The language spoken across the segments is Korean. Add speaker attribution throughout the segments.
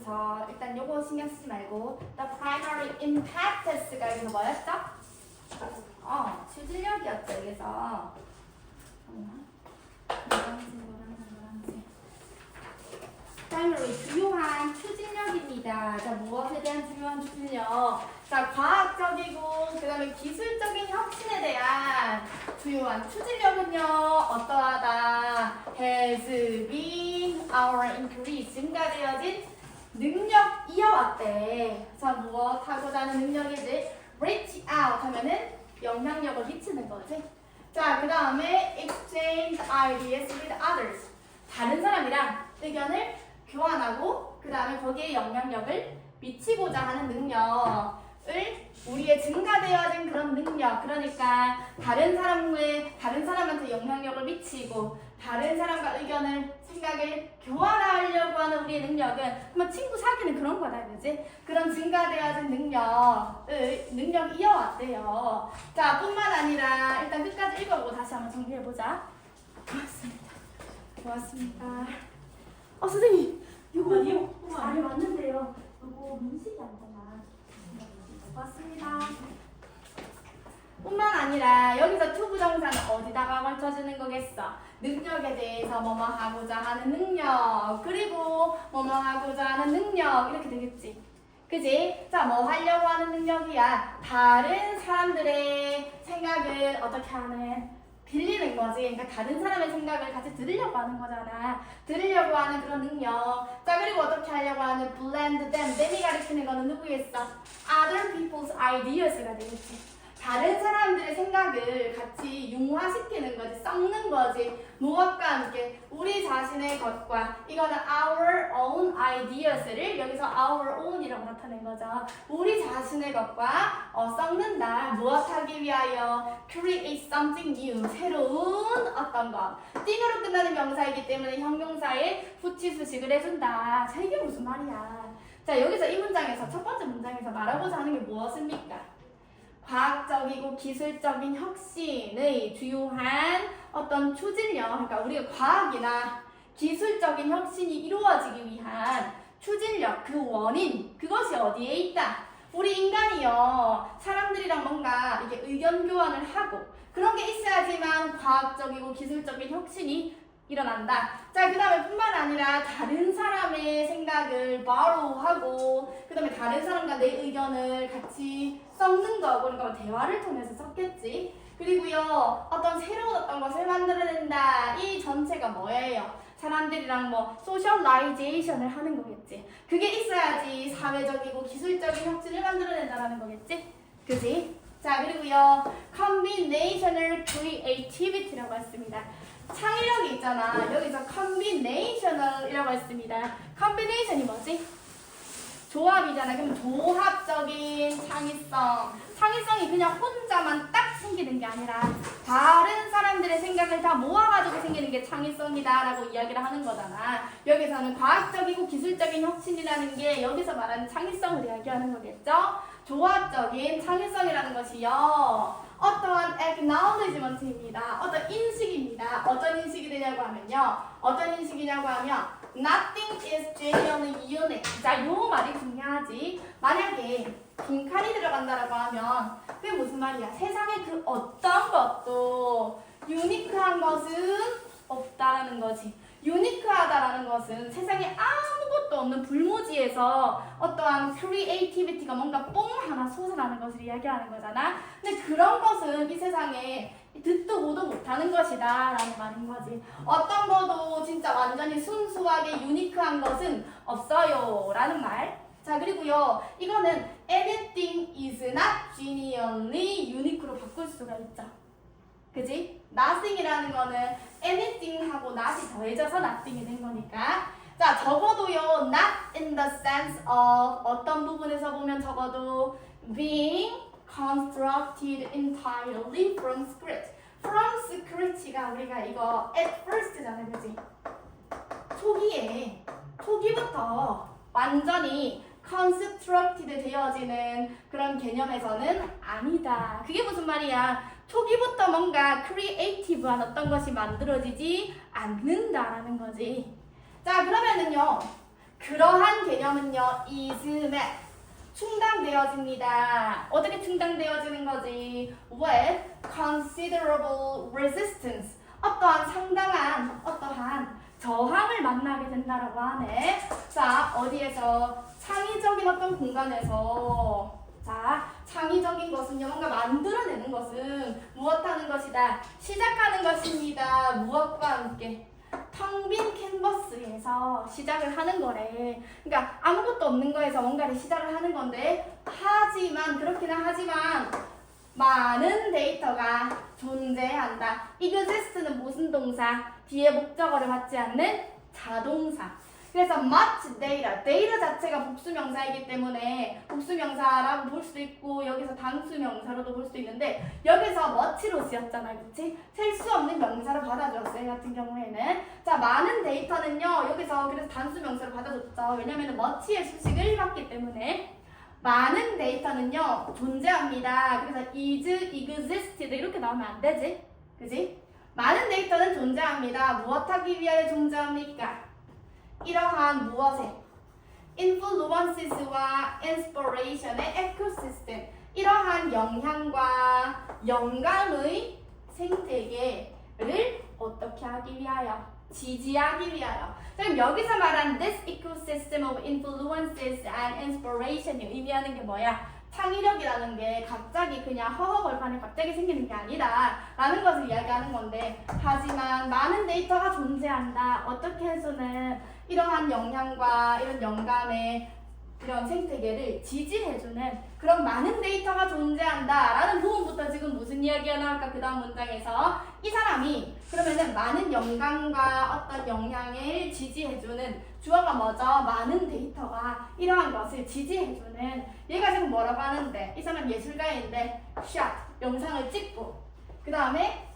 Speaker 1: 여기서 일단 요거 신경 쓰지 말고 the primary impetus가 여기서 뭐였죠? 추진력이었죠. 여기서 primary 주요한 추진력입니다. 자, 무엇에 대한 중요한 추진력? 자, 과학적이고 그 다음에 기술적인 혁신에 대한 주요한 추진력은요, 어떠하다? has been our increase. 증가되어진 능력 이어왔대. 자, 무엇하고자 하는 능력이지? reach out 하면은 영향력을 미치는 거지. 자, 그 다음에 exchange ideas with others. 다른 사람이랑 의견을 교환하고 그 다음에 거기에 영향력을 미치고자 하는 능력을 우리의 증가되어진 그런 능력, 그러니까 다른 사람한테 영향력을 미치고 다른 사람과 의견을 생각을 교환하려고 하는 우리의 능력은 그러면 친구 사귀는 그런 거다, 그지? 그런 증가되어진 능력이 이어왔대요. 자, 뿐만 아니라 일단 끝까지 읽어보고 다시 한번 정리해보자. 고맙습니다. 선생님, 이거
Speaker 2: 아니요.
Speaker 1: 잘 맞는데요. 이거 문식이 안 되나? 고맙습니다. 뿐만 아니라 여기서 투부정사는 어디다가 걸쳐주는 거겠어? 능력에 대해서 뭐뭐 하고자 하는 능력, 그리고 뭐뭐 하고자 하는 능력, 이렇게 되겠지. 그지? 자, 뭐 하려고 하는 능력이야? 다른 사람들의 생각을 어떻게 하는? 빌리는 거지. 그러니까 다른 사람의 생각을 같이 들으려고 하는 거잖아. 들으려고 하는 그런 능력. 자, 그리고 어떻게 하려고 하는 blend them. them이 가리키는 거는 누구겠어? other people's ideas가 되겠지. 다른 사람들의 생각을 같이 융화시키는 거지, 섞는 거지. 무엇과 함께? 우리 자신의 것과, 이거는 our own ideas를 여기서 our own이라고 나타낸 거죠. 우리 자신의 것과 섞는다. 무엇하기 위하여? create something new. 새로운 어떤 것. 띵으로 끝나는 명사이기 때문에 형용사에 후치수식을 해준다. 자, 이게 무슨 말이야? 자, 여기서 이 문장에서, 첫 번째 문장에서 말하고자 하는 게 무엇입니까? 과학적이고 기술적인 혁신의 주요한 어떤 추진력, 그러니까 우리가 과학이나 기술적인 혁신이 이루어지기 위한 추진력, 그 원인, 그것이 어디에 있다? 우리 인간이요, 사람들이랑 뭔가 이게 의견 교환을 하고 그런 게 있어야지만 과학적이고 기술적인 혁신이 일어난다. 자, 그 다음에 뿐만 아니라 다른 사람의 생각을 borrow하고 그 다음에 다른 사람과 내 의견을 같이 섞는 거, 그러니까 대화를 통해서 섞겠지. 그리고요, 어떤 새로운 어떤 것을 만들어낸다. 이 전체가 뭐예요? 사람들이랑 뭐 소셜라이제이션을 하는 거겠지. 그게 있어야지 사회적이고 기술적인 혁신을 만들어낸다라는 거겠지. 그지? 자, 그리고요, combinational creativity라고 했습니다. 창의력이 있잖아. 여기서 combinational이라고 했습니다. combination이 뭐지? 조합이잖아. 그럼 조합적인 창의성. 창의성이 그냥 혼자만 딱 생기는 게 아니라 다른 사람들의 생각을 다 모아가지고 생기는 게 창의성이다 라고 이야기를 하는 거잖아. 여기서는 과학적이고 기술적인 혁신이라는 게 여기서 말하는 창의성을 이야기하는 거겠죠? 조합적인 창의성이라는 것이요, 어떠한 acknowledgement입니다. 어떤 인식입니다. 어떤 인식이 되냐고 하면요, 어떤 인식이냐고 하면 nothing is genuinely unique. 자, 요 말이 중요하지. 만약에 빈칸이 들어간다라고 하면 그게 무슨 말이야? 세상에 그 어떤 것도 유니크한 것은 없다라는 거지. 유니크하다라는 것은 세상에 아무것도 없는 불모지에서 어떠한 크리에이티비티가 뭔가 뽕 하나 솟아나는 것을 이야기하는 거잖아. 근데 그런 것은 이 세상에 듣도 보도 못하는 것이다 라는 말인 거지. 어떤 것도 진짜 완전히 순수하게 유니크한 것은 없어요 라는 말. 자, 그리고요, 이거는 anything is not genuinely unique로 바꿀 수가 있죠. 그지? nothing이라는 거는 anything하고 not이 더해져서 nothing이 된 거니까. 자, 적어도요, not in the sense of 어떤 부분에서 보면 적어도 being constructed entirely from scratch. from scratch가 우리가 이거 at first잖아요, 그지? 초기부터 완전히 constructed 되어지는 그런 개념에서는 아니다. 그게 무슨 말이야? 초기부터 뭔가 크리에이티브한 어떤 것이 만들어지지 않는다라는 거지. 자, 그러면은요, 그러한 개념은요, is met. 충당되어집니다. 어떻게 충당되어지는 거지? With considerable resistance. 어떠한 상당한, 어떠한 저항을 만나게 된다라고 하네. 자, 어디에서? 창의적인 어떤 공간에서. 자, 창의적인 것은요, 뭔가 만들어내는 것은 무엇하는 것이다? 시작하는 것입니다. 무엇과 함께? 텅 빈 캔버스에서 시작을 하는 거래. 그러니까 아무것도 없는 거에서 뭔가를 시작을 하는 건데, 하지만 그렇기는 하지만 많은 데이터가 존재한다. exist는 무슨 동사? 뒤에 목적어를 받지 않는 자동사. 그래서 much data, 데이터 자체가 복수명사이기 때문에 복수명사라고 볼 수도 있고 여기서 단수명사로도 볼 수 있는데 여기서 much로 쓰였잖아요. 그치? 셀 수 없는 명사로 받아줬어요. 이 같은 경우에는. 자, 많은 데이터는요. 여기서 그래서 단수명사로 받아줬죠. 왜냐면 much의 수식을 받기 때문에 많은 데이터는요. 존재합니다. 그래서 is, existed 이렇게 나오면 안 되지. 그지? 많은 데이터는 존재합니다. 무엇하기 위하여 존재합니까? 이러한 무엇에? influences와 inspiration의 에코시스템. 이러한 영향과 영감의 생태계를 어떻게 하기 위하여? 지지하기 위하여. 그럼 여기서 말한 this ecosystem of influences and inspiration이 의미하는 게 뭐야? 창의력이라는 게 갑자기 그냥 허허벌판에 갑자기 생기는 게 아니다 라는 것을 이야기하는 건데, 하지만 많은 데이터가 존재한다. 어떻게 해서는 이러한 영향과 이런 영감의 이런 생태계를 지지해주는 그런 많은 데이터가 존재한다 라는 부분부터 지금 무슨 이야기가 나올까? 그 다음 문장에서 이 사람이 그러면은 많은 영감과 어떤 영향을 지지해주는 주어가 뭐죠? 많은 데이터가 이러한 것을 지지해주는, 얘가 지금 뭐라고 하는데, 이 사람 예술가인데 샷 영상을 찍고 그 다음에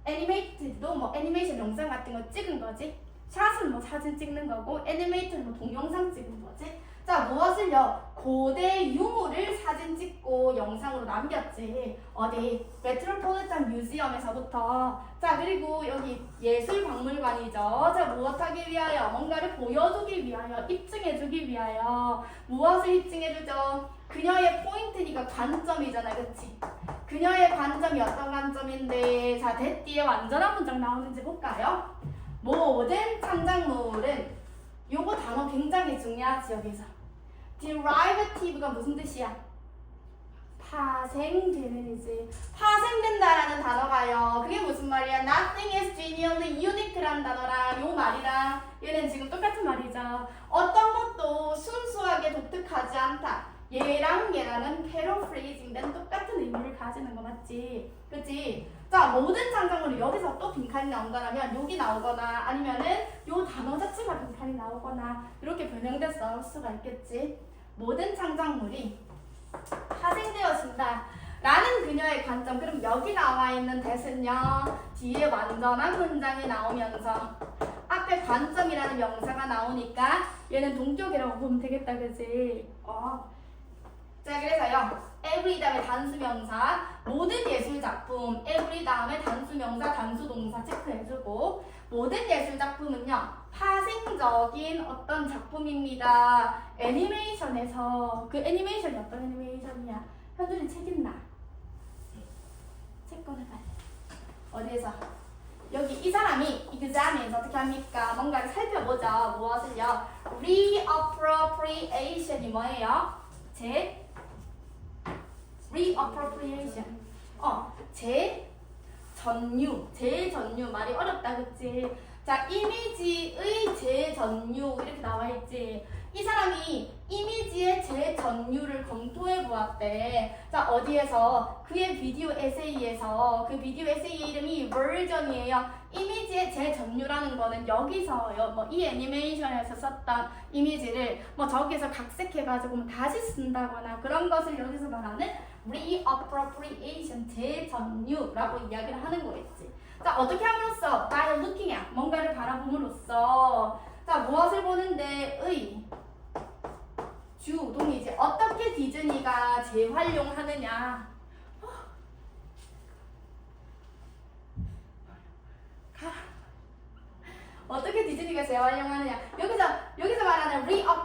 Speaker 1: 애니메이트도 뭐 애니메이션 영상 같은 거 찍은 거지. 샷은 뭐 사진 찍는 거고 애니메이트는 뭐 동영상 찍은 거지. 자, 무엇을요? 고대 유물을 사진 찍고 영상으로 남겼지. 어디? 메트로폴리탄 뮤지엄에서부터. 자, 그리고 여기 예술박물관이죠. 자, 무엇하기 위하여? 뭔가를 보여주기 위하여, 입증해주기 위하여. 무엇을 입증해주죠? 그녀의 포인트니까 관점이잖아, 그치? 그녀의 관점이 어떤 관점인데, 자, 대띠에 완전한 문장 나오는지 볼까요? 모든 창작물은, 요거 단어 굉장히 중요하지, 여기서. derivative가 무슨 뜻이야? 파생되는 이지. 파생된다라는 단어가요. 그게 무슨 말이야? Nothing is genuinely unique라는 단어랑 요 말이랑 얘는 지금 똑같은 말이죠. 어떤 것도 순수하게 독특하지 않다. 얘랑은 패러프레이징된 똑같은 의미를 가지는 거 맞지? 그치? 자, 모든 창작물이 여기서 또 빈칸이 나온다면 여기 나오거나 아니면은 요 단어 자체가 빈칸이 나오거나 이렇게 변형돼서 나올 수가 있겠지. 모든 창작물이 파생되어진다 라는 그녀의 관점. 그럼 여기 나와 있는 대신요, 뒤에 완전한 문장이 나오면서 앞에 관점이라는 명사가 나오니까 얘는 동격이라고 보면 되겠다, 그치? 자, 그래서요, every 다음에 단수명사, 모든 예술작품, every 다음에 단수명사, 단수동사 체크해주고, 모든 예술작품은요, 파생적인 어떤 작품입니다. 애니메이션에서, 그 애니메이션이 어떤 애니메이션이야? 현준이 책 있나? 책 꺼내봐. 어디에서? 여기 이 사람이 examine에서 어떻게 합니까? 뭔가를 살펴보죠. 무엇을요? reappropriation이 뭐예요? reappropriation. 재전유 말이 어렵다, 그치? 자, 이미지의 재전유 이렇게 나와 있지. 이 사람이 이미지의 재전유를 검토해 보았대. 자, 어디에서? 그의 비디오 에세이에서. 그 비디오 에세이 이름이 버전이에요. 이미지의 재전유라는 거는 여기서요, 뭐 이 애니메이션에서 썼던 이미지를 뭐 저기서 각색해가지고 뭐 다시 쓴다거나 그런 것을 여기서 말하는 reappropriation, 재전유라고 이야기를 하는 거겠지. 자, 어떻게 함으로써? by looking at, 뭔가를 바라봄으로써. 자, 무엇을 보는데? 주동이지. 어떻게 디즈니가 재활용하느냐. 어떻게 디즈니가 재활용하느냐. 여기서 말하는 reappropriation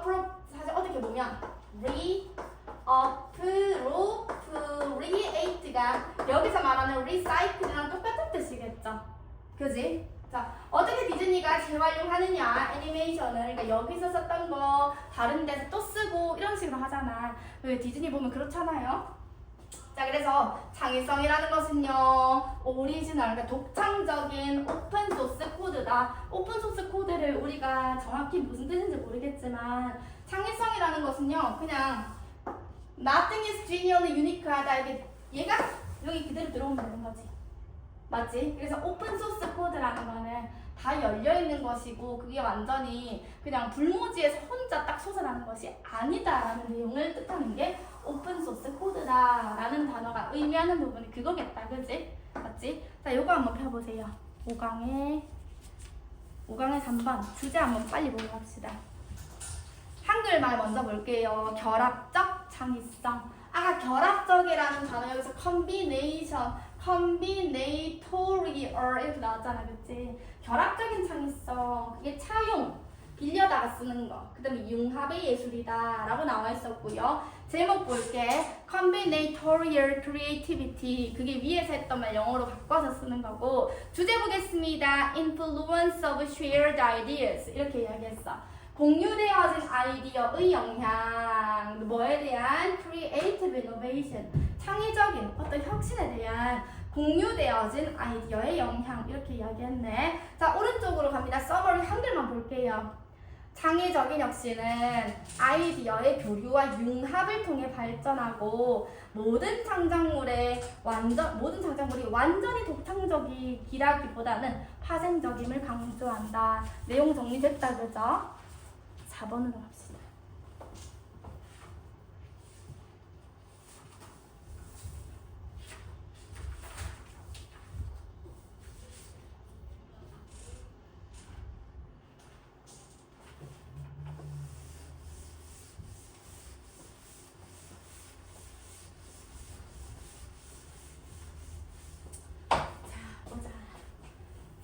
Speaker 1: appropriate가 여기서 말하는 recycle랑 똑같은 뜻이겠죠. 그지? 자, 어떻게 디즈니가 재활용하느냐, 애니메이션을. 그러니까 여기서 썼던 거 다른 데서 또 쓰고 이런 식으로 하잖아. 왜 디즈니 보면 그렇잖아요. 자, 그래서 창의성이라는 것은요, 오리지널, 그러니까 독창적인 오픈소스 코드다. 오픈소스 코드를 우리가 정확히 무슨 뜻인지 모르겠지만, 창의성이라는 것은요, 그냥 nothing is genuinely unique하다. 이게 얘가 여기 그대로 들어오면 되는 거지. 맞지? 그래서 오픈소스 코드라는 거는 다 열려있는 것이고, 그게 완전히 그냥 불모지에서 혼자 딱 소설하는 것이 아니다라는 내용을 뜻하는 게 오픈소스 코드다라는 단어가 의미하는 부분이 그거겠다. 그지? 맞지? 자, 요거 한번 펴보세요. 5강에 3번 주제 한번 빨리 보고 갑시다. 한글말 먼저 볼게요. 결합적 창의성. 아까 결합적이라는 단어 여기서 combinatorial 이렇게 나왔잖아. 그치? 결합적인 창의성. 그게 차용, 빌려다가 쓰는 거. 그 다음에 융합의 예술이다 라고 나와 있었고요. 제목 볼게. combinatorial creativity. 그게 위에서 했던 말 영어로 바꿔서 쓰는 거고. 주제 보겠습니다. influence of shared ideas. 이렇게 이야기했어. 공유되어진 아이디어의 영향, 뭐에 대한 creative innovation, 창의적인 어떤 혁신에 대한 공유되어진 아이디어의 영향, 이렇게 이야기했네. 자, 오른쪽으로 갑니다. 서머리 한글만 볼게요. 창의적인 혁신은 아이디어의 교류와 융합을 통해 발전하고 모든 창작물이 완전히 독창적이라기보다는 파생적임을 강조한다. 내용 정리됐다, 그죠? 4번으로 갑시다.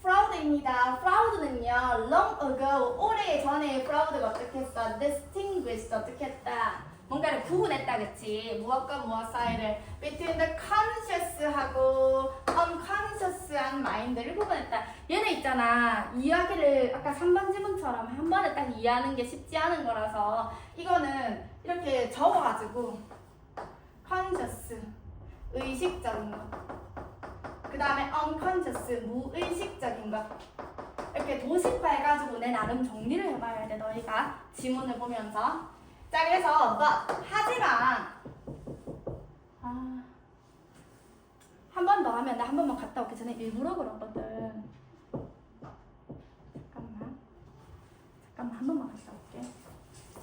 Speaker 1: fraud입니다. fraud는요, long ago, 오래전에 fraud가 어떻게 했어? distinguished, 어떻게 했다? 뭔가를 구분했다, 그치? 무엇과 무엇 사이를 between the conscious하고 unconscious한 마인드를 구분했다. 얘네 있잖아. 이야기를 아까 3번 지문처럼 한 번에 딱 이해하는 게 쉽지 않은 거라서 이거는 이렇게 적어가지고 conscious, 의식적인 거. 그 다음에 unconscious, 무의식적인 것. 이렇게 도식화해가지고 내 나름 정리를 해봐야 돼, 너희가. 지문을 보면서. 자, 그래서 하지만 한 번 더 하면 나 한 번만 갔다 오기 전에 일부러 그러거든. 잠깐만 한 번만 갔다 올게.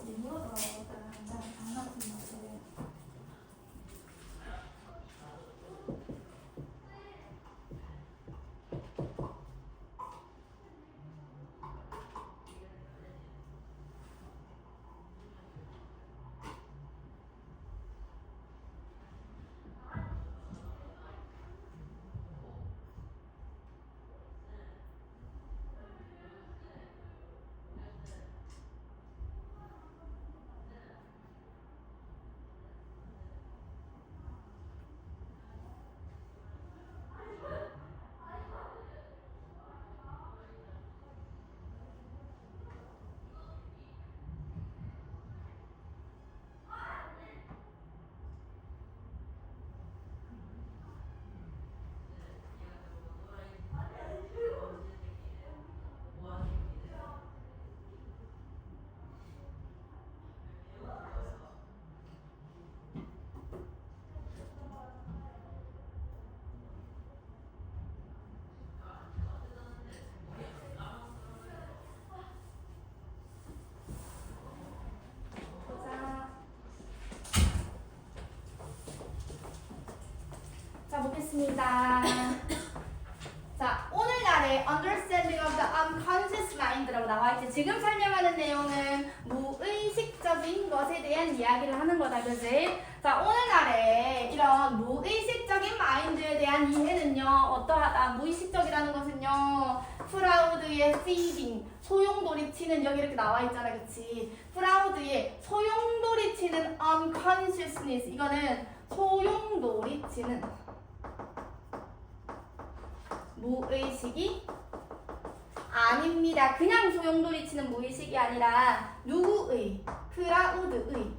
Speaker 1: 일부러 그러거든. 나 장난친 거지. 자, 보겠습니다. 자, 오늘날의 Understanding of the Unconscious Mind라고 나와있지. 지금 설명하는 내용은 무의식적인 것에 대한 이야기를 하는 거다, 그지? 자, 오늘날의 이런 무의식적인 마인드에 대한 이해는요, 어떠하다? 무의식적이라는 것은요, 프라우드의 feeding, 소용돌이 치는 여기 이렇게 나와 있잖아, 그치? 프라우드의 소용돌이 치는 unconsciousness, 이거는 소용돌이 치는 무의식이 아닙니다. 그냥 소용돌이 치는 무의식이 아니라 누구의? 프라우드의.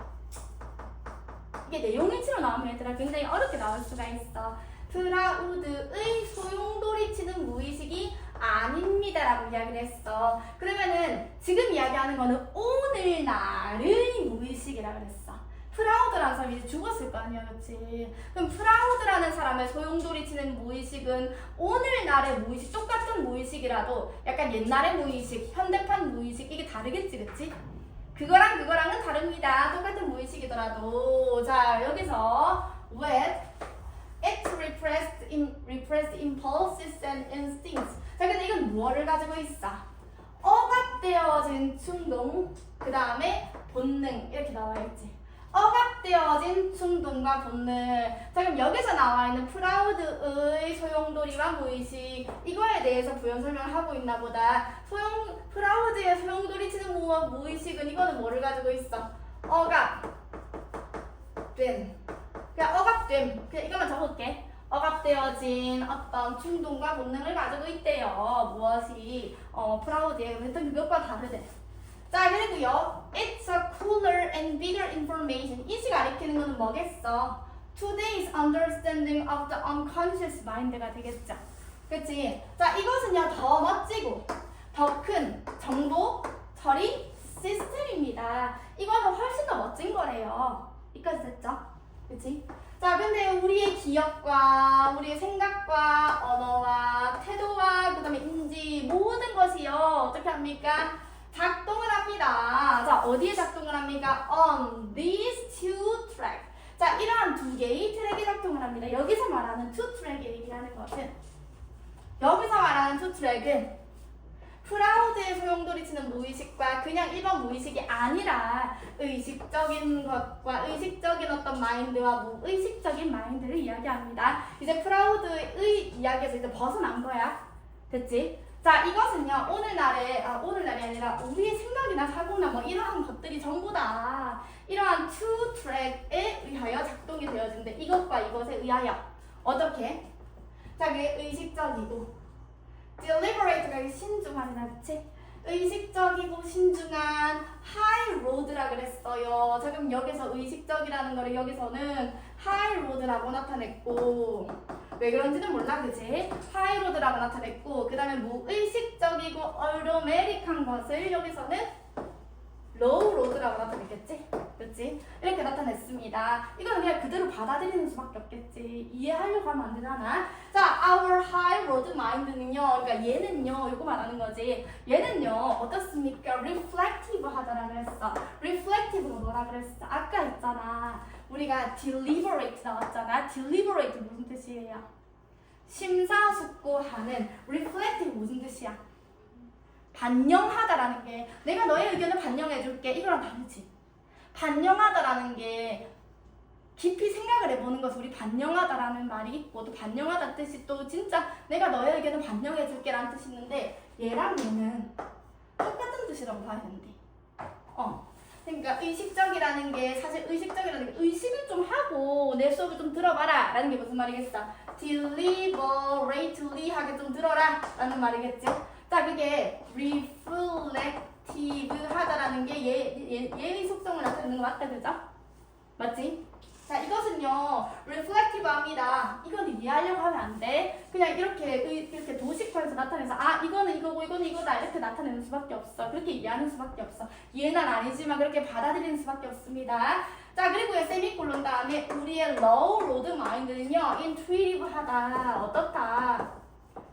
Speaker 1: 이게 내용일치로 나오면 얘들아 굉장히 어렵게 나올 수가 있어. 프라우드의 소용돌이 치는 무의식이 아닙니다라고 이야기를 했어. 그러면은 지금 이야기하는 거는 오늘날의 무의식이라고 그랬어. 프라우드라는 사람이 이제 죽었을 거 아니야, 그치? 그럼 프라우드라는 사람의 소용돌이 치는 무의식은 오늘날의 무의식, 똑같은 무의식이라도 약간 옛날의 무의식, 현대판 무의식, 이게 다르겠지, 그치? 그거랑은 다릅니다. 똑같은 무의식이더라도. 자, 여기서 with it repressed impulses and instincts. 자, 근데 이건 무엇을 가지고 있어? 억압되어진 충동, 그 다음에 본능, 이렇게 나와 있지. 억압되어진 충동과 본능. 자, 그럼 여기서 나와 있는 프라우드의 소용돌이와 무의식, 이거에 대해서 부연 설명을 하고 있나 보다. 프라우드의 소용돌이 치는 무의식은 이거는 뭐를 가지고 있어? 억압됨. 그냥 억압됨. 그냥 이것만 적을게. 억압되어진 어떤 충동과 본능을 가지고 있대요. 무엇이? 프라우드에. 일단 그것과 다르대. 자, 그리고요. It's a cooler and bigger information. 이 시가 가리키는 거는 뭐겠어? Today's understanding of the unconscious mind가 되겠죠. 그치? 자, 이것은요. 더 멋지고 더 큰 정보 처리 시스템입니다. 이거는 훨씬 더 멋진 거래요. 이까지 됐죠? 그치? 자, 근데 우리의 기억과 우리의 생각과 언어와 태도와 그 다음에 인지 모든 것이요. 어떻게 합니까? 작동을 합니다. 자, 어디에 작동을 합니까? On these two tracks. 자, 이러한 두 개의 트랙에 작동을 합니다. 여기서 말하는 two 트랙에 얘기하는 것은, 여기서 말하는 two 트랙은 프라우드의 소용돌이 치는 무의식과 그냥 일반 무의식이 아니라 의식적인 것과 의식적인 어떤 마인드와 무의식적인 마인드를 이야기합니다. 이제 프라우드의 이야기에서 이제 벗어난 거야. 됐지? 자, 이것은요, 오늘날이 아니라 우리의 생각이나 사고나 뭐 이러한 것들이 전부 다 이러한 two track에 의하여 작동이 되어진대. 이것과 이것에 의하여. 어떻게? 자, 그게 의식적이고 deliberate가 신중하잖아, 그치? 의식적이고 신중한 high road라 그랬어요. 자, 그럼 여기서 의식적이라는 거를 여기서는 high road라고 나타냈고, 왜 그런지는 몰라, 그치? high road라고 나타냈고, 그 다음에 무의식적이고 automatic한 것을 여기서는 low road라고 나타냈겠지? 그치? 이렇게 나타냈습니다. 이거는 그냥 그대로 받아들이는 수밖에 없겠지. 이해하려고 하면 안 되잖아. 자, our high road mind는요, 그러니까 얘는요, 이거 말하는 거지. 얘는요, 어떻습니까? reflective 하다라 그랬어. reflective가 뭐라 그랬어? 아까 있잖아. 우리가 deliberate 나왔잖아. deliberate 무슨 뜻이에요? 심사숙고하는. reflective 무슨 뜻이야? 반영하다라는 게, 내가 너의 의견을 반영해줄게, 이거랑 다르지. 반영하다라는 게 깊이 생각을 해보는 것을 우리 반영하다라는 말이 있고, 또 반영하다 뜻이 또 진짜 내가 너의 의견을 반영해줄게 라는 뜻이 있는데, 얘랑 얘는 똑같은 뜻이라고 봐야 된대. 그러니까 의식적이라는 게, 사실 의식적이라는 게 의식을 좀 하고 내 수업을 좀 들어봐라 라는 게 무슨 말이겠어? deliberately 하게 좀 들어라 라는 말이겠지. 자, 그게 reflective 하다라는 게 얘의 속성을 나타내는 거 맞다, 그죠? 맞지? 자, 이것은요, reflective 합니다. 이건 이해하려고 하면 안 돼. 그냥 이렇게 도식화해서 나타내서, 아, 이거는 이거고, 이거는 이거다. 이렇게 나타내는 수밖에 없어. 그렇게 이해하는 수밖에 없어. 이해는 아니지만 그렇게 받아들이는 수밖에 없습니다. 자, 그리고 세미콜론 다음에 우리의 low road mind는요, intuitive 하다. 어떻다?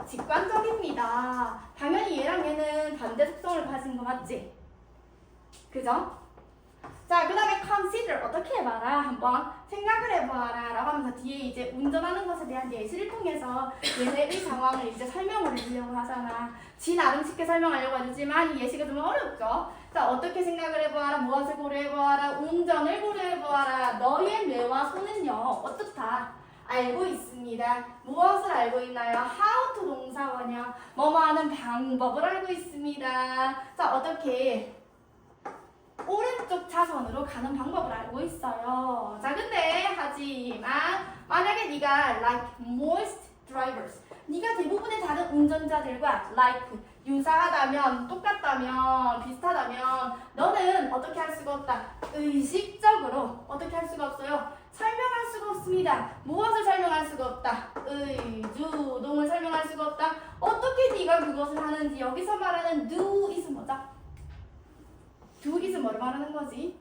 Speaker 1: 직관적입니다. 당연히 얘랑 얘는 반대 특성을 가진 거 맞지? 그죠? 자, 그 다음에 consider 어떻게 해봐라. 한번 생각을 해봐라 라고 하면서 뒤에 이제 운전하는 것에 대한 예시를 통해서 얘네의 상황을 이제 설명을 해주려고 하잖아. 지 나름 쉽게 설명하려고 하지만 이 예시가 좀 어렵죠? 자, 어떻게 생각을 해봐라. 무엇을 고려해봐라. 운전을 고려해봐라. 너의 뇌와 손은요, 어떻다? 알고 있습니다. 무엇을 알고 있나요? how to 동사원이 거냐? 뭐뭐 하는 방법을 알고 있습니다. 자, 어떻게? 오른쪽 차선으로 가는 방법을 알고 있어요. 자, 근데 하지만 만약에 네가 like most drivers, 네가 대부분의 다른 운전자들과 like 유사하다면, 똑같다면, 비슷하다면 너는 어떻게 할 수가 없다. 의식적으로 어떻게 할 수가 없어요. 설명할 수가 없습니다. 무엇을 설명할 수가 없다. 의주동을 설명할 수가 없다. 어떻게 네가 그것을 하는지. 여기서 말하는 do is 뭐죠? do is 뭐를 말하는 거지?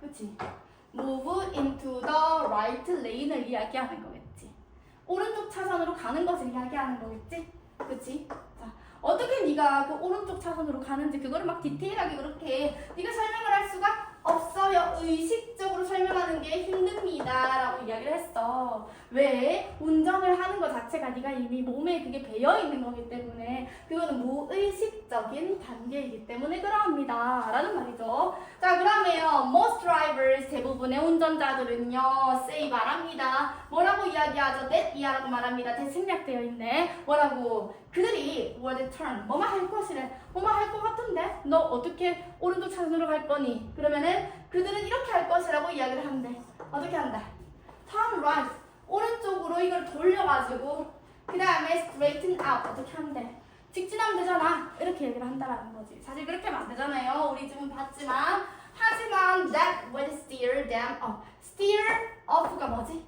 Speaker 1: 그치. move into the right lane을 이야기하는 거겠지. 오른쪽 차선으로 가는 것을 이야기하는 거겠지? 그치? 자, 어떻게 네가 그 오른쪽 차선으로 가는지 그거를 막 디테일하게 그렇게 네가 설명을 할 수가 없어요. 의식적으로 설명하는 게 힘듭니다 라고 이야기를 했어. 왜? 운전을 하는 것 자체가 네가 이미 몸에 그게 배어있는 거기 때문에 그거는 무의식적인 단계이기 때문에 그러합니다 라는 말이죠. 자, 그러면 most drivers, 대부분의 운전자들은요 say 말합니다. 뭐라고 이야기하죠? that 이하라고 말합니다. 대생략되어 있네. 뭐라고? 그들이 would turn, 뭐만 할 것이래. 뭐만 할 것 같은데? 너 어떻게 오른쪽 차선으로 갈 거니? 그러면은 그들은 이렇게 할 것이라고 이야기를 한대. 어떻게 한다? turn right, 오른쪽으로 이걸 돌려가지고 그 다음에 straighten out, 어떻게 한대? 직진하면 되잖아. 이렇게 얘기를 한다라는 거지. 사실 그렇게 하면 안 되잖아요. 우리 지금 봤지만. 하지만 that would steer them off. steer off가 뭐지?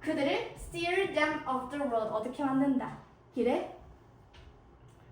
Speaker 1: 그들을 steer them off the road, 어떻게 만든다? 길에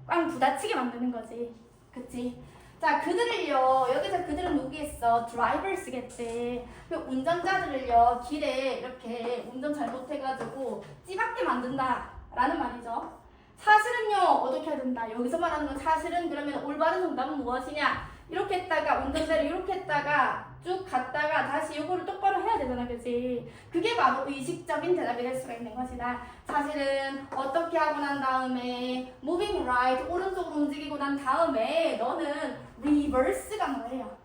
Speaker 1: 꽝 부딪히게 만드는 거지. 그치? 자, 그들을요, 여기서 그들은 누구겠어? 드라이버스겠지. 그 운전자들을요, 길에 이렇게 운전 잘못해가지고 찌박게 만든다 라는 말이죠. 사실은요, 어떻게 해야 된다? 여기서 말하는 건 사실은 그러면 올바른 정답은 무엇이냐? 이렇게 했다가 운전대를 이렇게 했다가 쭉 갔다가 다시 요거를 똑바로 해야 되잖아, 그치? 그게 바로 의식적인 대답이 될 수가 있는 것이다. 사실은 어떻게 하고 난 다음에 moving right, 오른쪽으로 움직이고 난 다음에 너는 reverse가 뭐예요?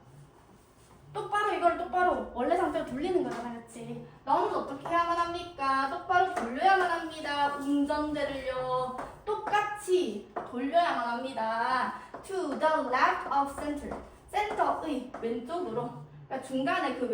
Speaker 1: 똑바로 이걸 똑바로 원래 상태로 돌리는 거잖아, 그치? 너는 어떻게 해야만 합니까? 똑바로 돌려야만 합니다. 운전대를요, 똑같이 돌려야만 합니다. To the left of center, 센터의 왼쪽으로. 그러니까 중간에 그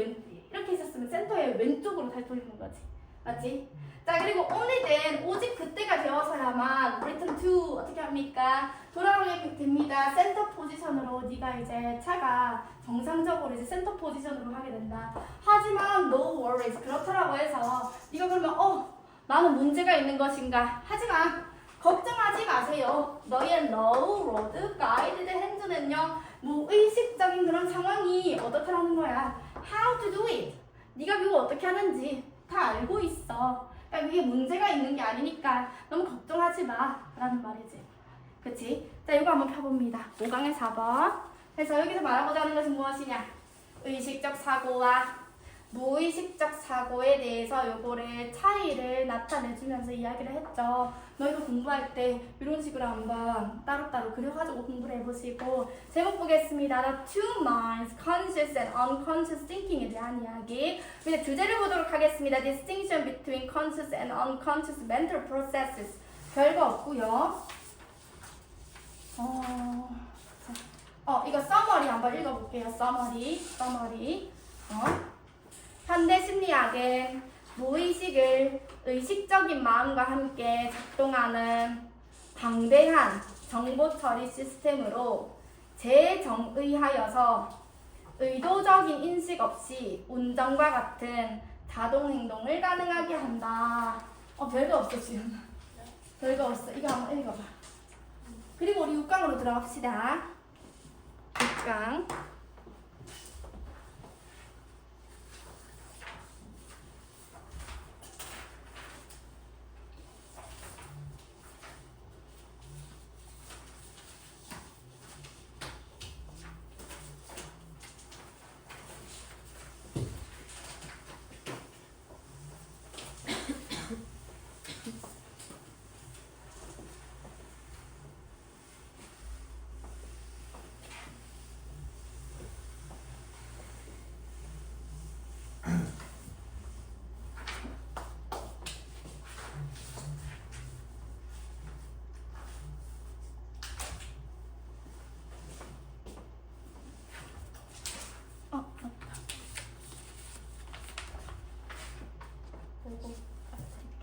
Speaker 1: 이렇게 있었으면 센터의 왼쪽으로 다시 돌리는 거지, 맞지? 자, 그리고 only then, 오직 그때가 되어서야만 return to, 어떻게 합니까? 돌아오게 됩니다. 센터 포지션으로. 네가 이제 차가 정상적으로 이제 센터 포지션으로 하게 된다. 하지만 no worries, 그렇다라고 해서 네가 그러면 나는 문제가 있는 것인가? 하지만 걱정하지 마세요. 너의 no road guided hands는요, 무의식적인 그런 상황이 어떻다라는 거야. How to do it, 네가 그거 어떻게 하는지 다 알고 있어. 그러니까 그게 문제가 있는 게 아니니까 너무 걱정하지 마 라는 말이지. 그치? 자, 이거 한번 펴봅니다. 5강의 4번. 그래서 여기서 말하고자 하는 것은 무엇이냐? 의식적 사고와 무의식적 사고에 대해서 요거를 차이를 나타내주면서 이야기를 했죠. 너희도 공부할 때 이런 식으로 한번 따로따로 그려가지고 공부를 해보시고, 제목 보겠습니다. The two minds, conscious and unconscious thinking에 대한 이야기. 이제 주제를 보도록 하겠습니다. Distinction between conscious and unconscious mental processes. 별거 없고요. 이거 서머리 한번 읽어볼게요. 서머리. 현대 심리학은 무의식을 의식적인 마음과 함께 작동하는 방대한 정보 처리 시스템으로 재정의하여서 의도적인 인식 없이 운전과 같은 자동 행동을 가능하게 한다. 별거 없어 지금. 별거 없어. 이거 한번 읽어봐. 그리고 우리 6강으로 들어갑시다. 6강.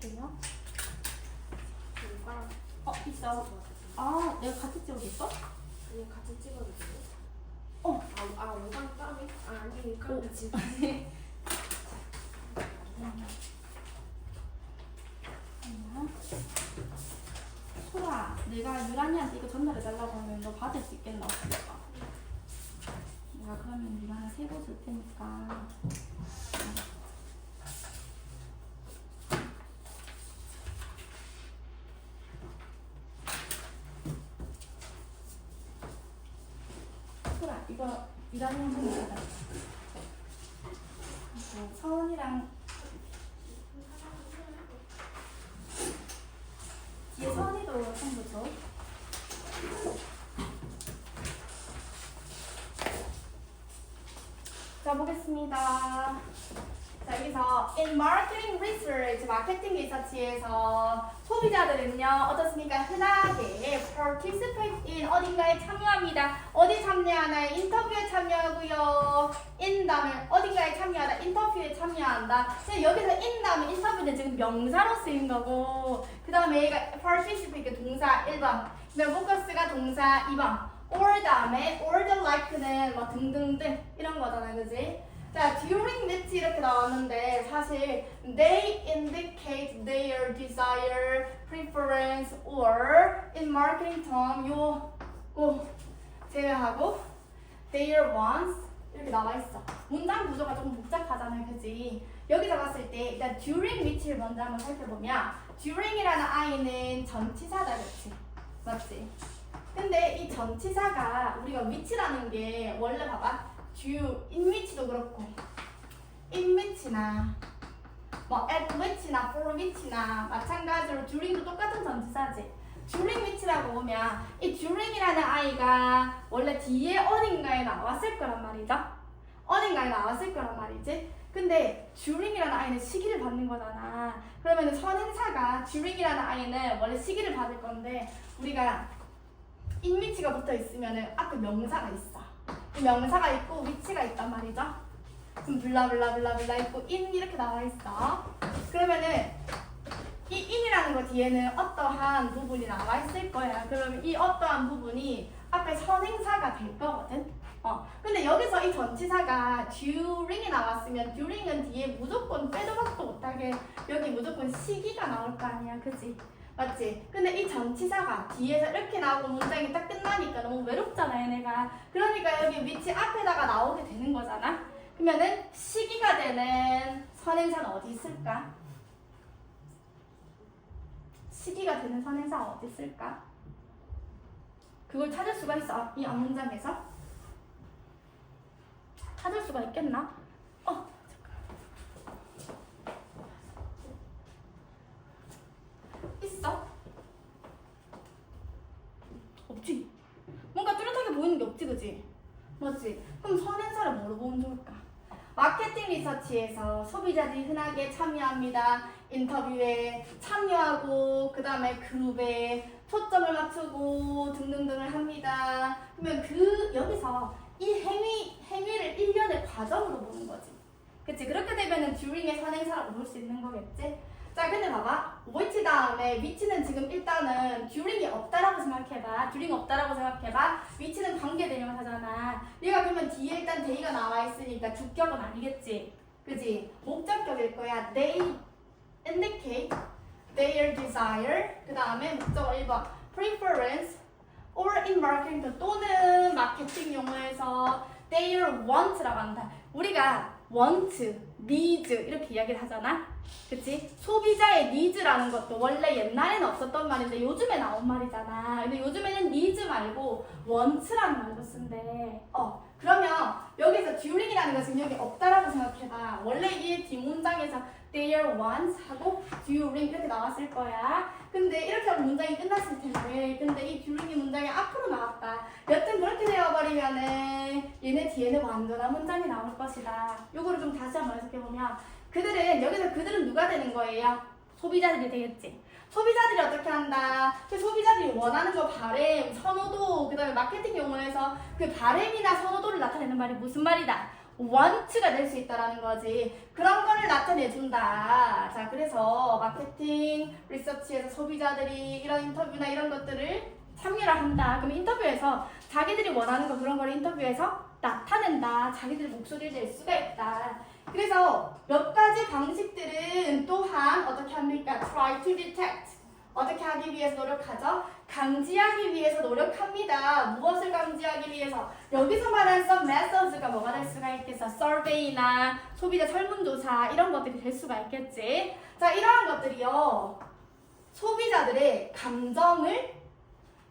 Speaker 1: 볼게요. 있어. 아, 내가 같이 찍어줬어?
Speaker 2: 아니 같이 찍어도 돼요? 오방 까미? 아니 까미 지금.
Speaker 1: 소라, 내가 유란이한테 이거 전달해달라고 하면 너 받을 수 있겠나? 없을까? 내가 그러면 유란이 세고 줄 테니까. 소라, 이거 유란이한테 받아. 서원이랑 뒤에 서원이도 선도 줘. 자, 보겠습니다. 자, 여기서 in marketing research, 마케팅 리서치에서 소비자들은요, 어떻습니까? 흔하게 participate in 어딘가에 참여합니다. 어디 참여하나요? 인터뷰에 참여하고요. in 다음에 어딘가에 참여하다, 인터뷰에 참여한다. 근데 여기서 in 다음에 인터뷰는 지금 명사로 쓰인 거고, 그 다음에 얘가 participate 동사 1번, 그 다음에 focus가 동사 2번, or 다음에 or the like는 뭐 등등등 이런 거잖아요, 그지? 자, during which 이렇게 나왔는데 사실 they indicate their desire, preference, or in marketing term 요거 제외하고 their wants 이렇게 나와 있어. 문장 구조가 조금 복잡하잖아요, 그지? 여기서 봤을 때 일단 during which를 먼저 한번 살펴보면 during이라는 아이는 전치사다, 그렇지? 맞지? 근데 이 전치사가 우리가 which라는 게 원래 봐봐. in which도 그렇고 in which나 뭐 at which나 for which나 마찬가지로 during도 똑같은 전치사지. during which라고 보면 이 during이라는 아이가 원래 뒤에 어딘가에 나왔을 거란 말이죠. 어딘가에 나왔을 거란 말이지. 근데 during이라는 아이는 시기를 받는 거잖아. 그러면 선행사가 during이라는 아이는 원래 시기를 받을 건데 우리가 in which가 붙어 있으면은 앞에 명사가 있어. 이 명사가 있고 위치가 있단 말이죠. 그럼 블라블라블라블라 있고 in 이렇게 나와 있어. 그러면은 이 in이라는 거 뒤에는 어떠한 부분이 나와 있을 거야. 그러면 이 어떠한 부분이 앞에 선행사가 될 거거든. 근데 여기서 이 전치사가 during이 나왔으면 during은 뒤에 무조건 빼도 박도 못하게 여기 무조건 시기가 나올 거 아니야, 그지? 맞지? 근데 이 전치사가 뒤에서 이렇게 나오고 문장이 딱 끝나니까 너무 외롭잖아, 얘네가. 그러니까 여기 위치 앞에다가 나오게 되는 거잖아. 그러면은 시기가 되는 선행사는 어디 있을까? 시기가 되는 선행사가 어디 있을까? 그걸 찾을 수가 있어, 이 앞문장에서? 찾을 수가 있겠나? 있어? 없지? 뭔가 뚜렷하게 보이는 게 없지, 그지? 맞지? 그럼 선행사를 뭐로 보면 좋을까? 마케팅 리서치에서 소비자들이 흔하게 참여합니다. 인터뷰에 참여하고 그 다음에 그룹에 초점을 맞추고 등등등을 합니다. 그러면 여기서 이 행위를 일련의 과정으로 보는 거지. 그치? 그렇게 되면은 during의 선행사라고 볼 수 있는 거겠지? 자, 근데 봐봐. which 다음에 which는 지금 일단은 during이 없다라고 생각해봐. during 없다라고 생각해봐. which는 관계대명사잖아. 얘가 그러면 뒤에 일단 they가 나와 있으니까 주격은 아니겠지. 그지? 목적격일 거야. they indicate their desire. 그 다음에 목적어 1번 preference or in marketing 또는 마케팅 용어에서 their want라고 한다. 우리가 want, needs 이렇게 이야기를 하잖아. 그치? 소비자의 needs라는 것도 원래 옛날에는 없었던 말인데 요즘에 나온 말이잖아. 근데 요즘에는 needs 말고 want라는 말도 쓴대. 그러면 여기서 during이라는 거 지금 여기 없다라고 생각해봐. 원래 이 뒷문장에서 their wants 하고 during 이렇게 나왔을 거야. 근데 이렇게 하고 문장이 끝났을 텐데 근데 이 during이 문장이 앞으로 나왔다. 여튼 그렇게 되어버리면은 얘네 뒤에는 완전한 문장이 나올 것이다. 요거를 좀 다시 한번 해석해보면 그들은 누가 되는 거예요? 소비자들이 되겠지. 소비자들이 어떻게 한다? 그 소비자들이 원하는 거 바램, 선호도, 그 다음에 마케팅 용어에서 그 바램이나 선호도를 나타내는 말이 무슨 말이다? want가 될 수 있다라는 거지. 그런 거를 나타내준다. 자, 그래서 마케팅 리서치에서 소비자들이 이런 인터뷰나 이런 것들을 참여를 한다. 그럼 인터뷰에서 자기들이 원하는 거 그런 걸 인터뷰에서 나타낸다. 자기들 목소리를 낼 수가 있다. 그래서 몇 가지 방식들은 또한 어떻게 합니까? try to detect. 어떻게 하기 위해서 노력하죠? 감지하기 위해서 노력합니다. 무엇을 감지하기 위해서? 여기서 말하는 some methods가 뭐가 될 수가 있겠어? survey나 소비자 설문조사 이런 것들이 될 수가 있겠지. 자, 이러한 것들이요. 소비자들의 감정을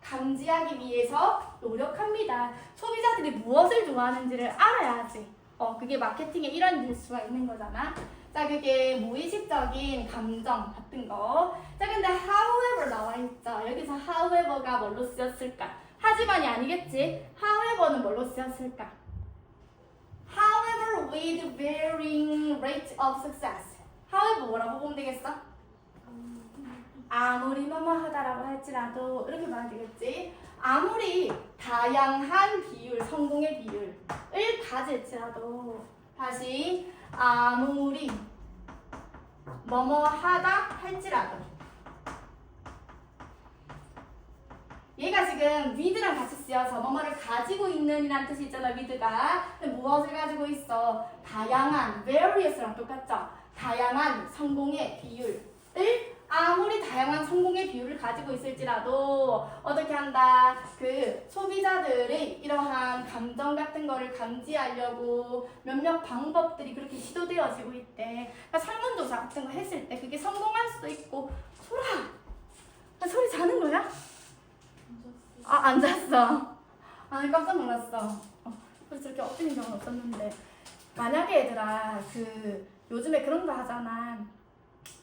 Speaker 1: 감지하기 위해서 노력합니다. 소비자들이 무엇을 좋아하는지를 알아야지. 그게 마케팅의 일환이 될 수가 있는 거잖아. 자, 그게 무의식적인 감정 같은 거. 자, 근데 however 나와 있죠. 여기서 however가 뭘로 쓰였을까? 하지만이 아니겠지. however는 뭘로 쓰였을까? However, with varying rate of success. however 뭐라고 보면 되겠어? 아무리 뭐뭐하다라고 할지라도 이렇게 말하면 되겠지. 아무리 다양한 비율, 성공의 비율을 가질지라도 다시 아무리 뭐뭐하다 할지라도 얘가 지금 with랑 같이 쓰여서 뭐뭐를 가지고 있는 이라는 뜻이 있잖아. with가 무엇을 가지고 있어? 다양한 various랑 똑같죠? 다양한 성공의 비율을 아무리 다양한 성공의 비율을 가지고 있을지라도 어떻게 한다? 그 소비자들의 이러한 감정 같은 거를 감지하려고 몇몇 방법들이 그렇게 시도되어지고 있대. 그러니까 설문조사 같은 거 했을 때 그게 성공할 수도 있고. 소라! 나 소리 자는 거야? 안 잤어. 깜짝 놀랐어. 그래서 저렇게 엎드린 적은 없었는데. 만약에 얘들아 요즘에 그런 거 하잖아.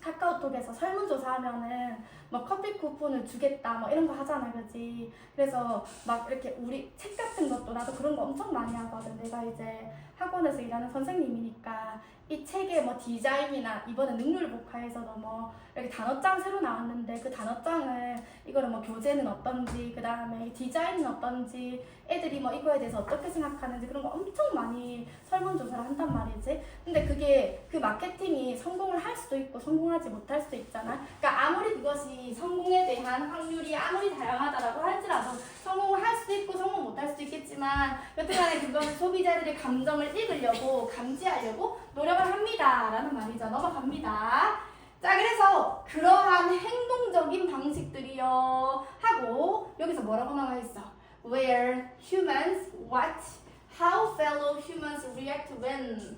Speaker 1: 카카오톡에서 설문조사 하면은 막 커피 쿠폰을 주겠다 뭐 이런 거 하잖아, 그지? 그래서 막 이렇게 우리 책 같은 것도 나도 그런 거 엄청 많이 하거든. 내가 이제 학원에서 일하는 선생님이니까 이 책의 뭐 디자인이나 이번에 능률복화에서도 뭐 이렇게 단어장 새로 나왔는데 그 단어장을 이거를 뭐 교재는 어떤지 그 다음에 디자인은 어떤지 애들이 뭐 이거에 대해서 어떻게 생각하는지 그런 거 엄청 많이 설문조사를 한단 말이지. 근데 그게 그 마케팅이 성공을 할 수도 있고 성공하지 못할 수도 있잖아. 그러니까 아무리 그것이 성공에 대한 확률이 아무리 다양하다라고 할지라도 성공을 할 수도 있고 성공 못할 수도 있겠지만 여튼간에 그것은 소비자들의 감정을 읽으려고 감지하려고 노력을 합니다 라는 말이죠. 넘어갑니다. 자, 그래서 그러한 행동적인 방식들이요 하고 여기서 뭐라고 나와 있어? Where humans watch how fellow humans react when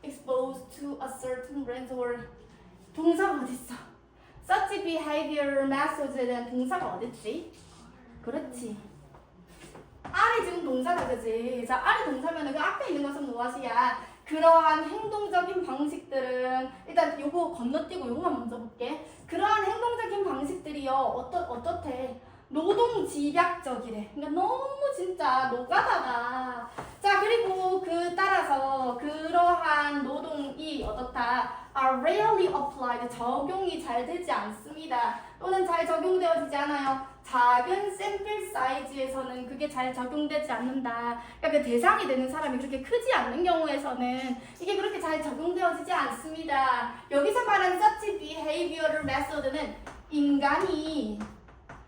Speaker 1: exposed to a certain brand or 동사가 어딨어? Such behavior methods에 대한 동사가 어딨지? 그렇지. R이 지금 동사다, 그지? 자, R이 동사면은 그 앞에 있는 것은 무엇이야? 그러한 행동적인 방식들은 일단 요거 건너뛰고 요거만 먼저 볼게. 그러한 행동적인 방식들이요 어떻대? 노동 집약적이래. 그러니까 너무 진짜 노가다다. 자, 그리고 그 따라서 그러한 노동이 어떻다? are rarely applied. 적용이 잘 되지 않습니다. 또는 잘 적용되어지지 않아요. 작은 샘플 사이즈에서는 그게 잘 적용되지 않는다. 그러니까 그 대상이 되는 사람이 그렇게 크지 않는 경우에서는 이게 그렇게 잘 적용되어지지 않습니다. 여기서 말하는 such behavioral method는 인간이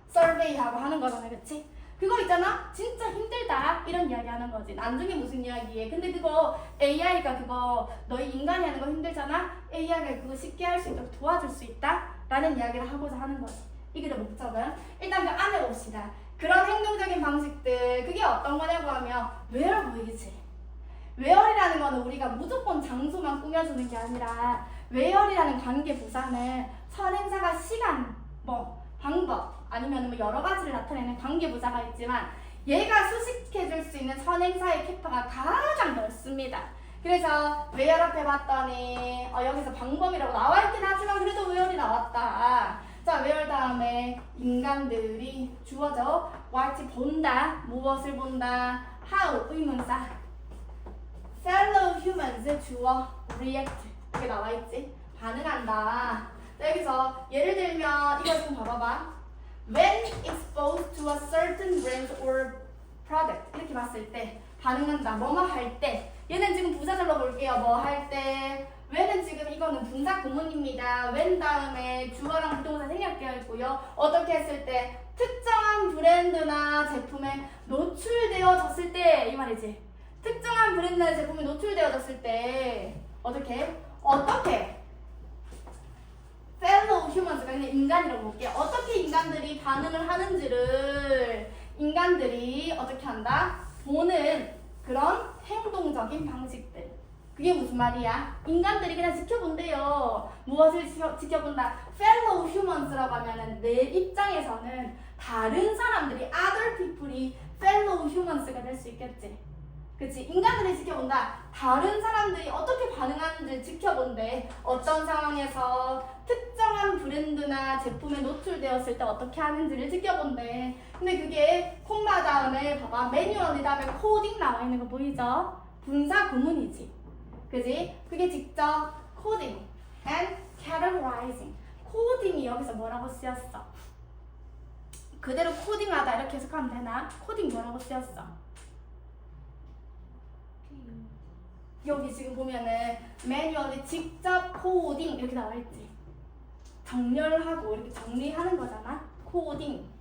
Speaker 1: 서베이하고 하는 거잖아, 그치? 그거 있잖아? 진짜 힘들다 이런 이야기 하는 거지. 나중에 무슨 이야기해. 근데 그거 AI가 그거 너희 인간이 하는 거 힘들잖아? AI가 그거 쉽게 할 수 있도록 도와줄 수 있다? 라는 이야기를 하고자 하는 거지. 이게 더 목적은. 일단 그 안에 봅시다. 그런 행동적인 방식들 그게 어떤 거냐고 하면 웨어러블이지. 웨어리라는 거는 우리가 무조건 장소만 꾸며주는 게 아니라 웨어리라는 관계 부사는 선행사가 시간, 방법 아니면 뭐 여러 가지를 나타내는 관계 부사가 있지만 얘가 수식해줄 수 있는 선행사의 캐파가 가장 넓습니다. 그래서 웨어 앞에 봤더니 여기서 방법이라고 나와있긴 하지만 그래도 웨어리 나왔다. 자, 웨어 다음에 인간들이 주어져 watch 본다. 무엇을 본다? how 의문사 fellow humans 주어 react 이렇게 나와있지. 반응한다. 자, 여기서 예를 들면 이거 좀 봐봐봐. When exposed to a certain brand or product 이렇게 봤을 때 반응한다. 뭐뭐 할 때 얘는 지금 부사절로 볼게요. 뭐 할 때. when은 지금 이거는 분사 구문입니다. when 다음에 주어랑 부동사 생략되어 있고요. 어떻게 했을 때 특정한 브랜드나 제품에 노출되어졌을 때 이 말이지. 특정한 브랜드나 제품에 노출되어졌을 때 어떻게 fellow humans가 그냥 인간이라고 볼게요. 어떻게 인간들이 반응을 하는지를 인간들이 어떻게 한다? 보는 그런 행동적인 방식들. 그게 무슨 말이야? 인간들이 그냥 지켜본대요. 무엇을 지켜본다? fellow humans라고 하면은 내 입장에서는 다른 사람들이 other people이 fellow humans가 될 수 있겠지. 그치? 인간들이 지켜본다. 다른 사람들이 어떻게 반응하는지 지켜본대. 어떤 상황에서 특정한 브랜드나 제품에 노출되었을 때 어떻게 하는지를 지켜본대. 근데 그게 콤마 다음에 봐봐. 매뉴얼이 다음에 코딩 나와 있는 거 보이죠? 분사 구문이지. 그지? 그게 직접 coding and categorizing. 코딩이 여기서 뭐라고 쓰였어? 그대로 코딩하다 이렇게 해석하면 되나? 코딩 뭐라고 쓰였어? 여기 지금 보면은 매뉴얼이 직접 코딩 이렇게 나와 있지. 정렬하고 이렇게 정리하는 거잖아. 코딩.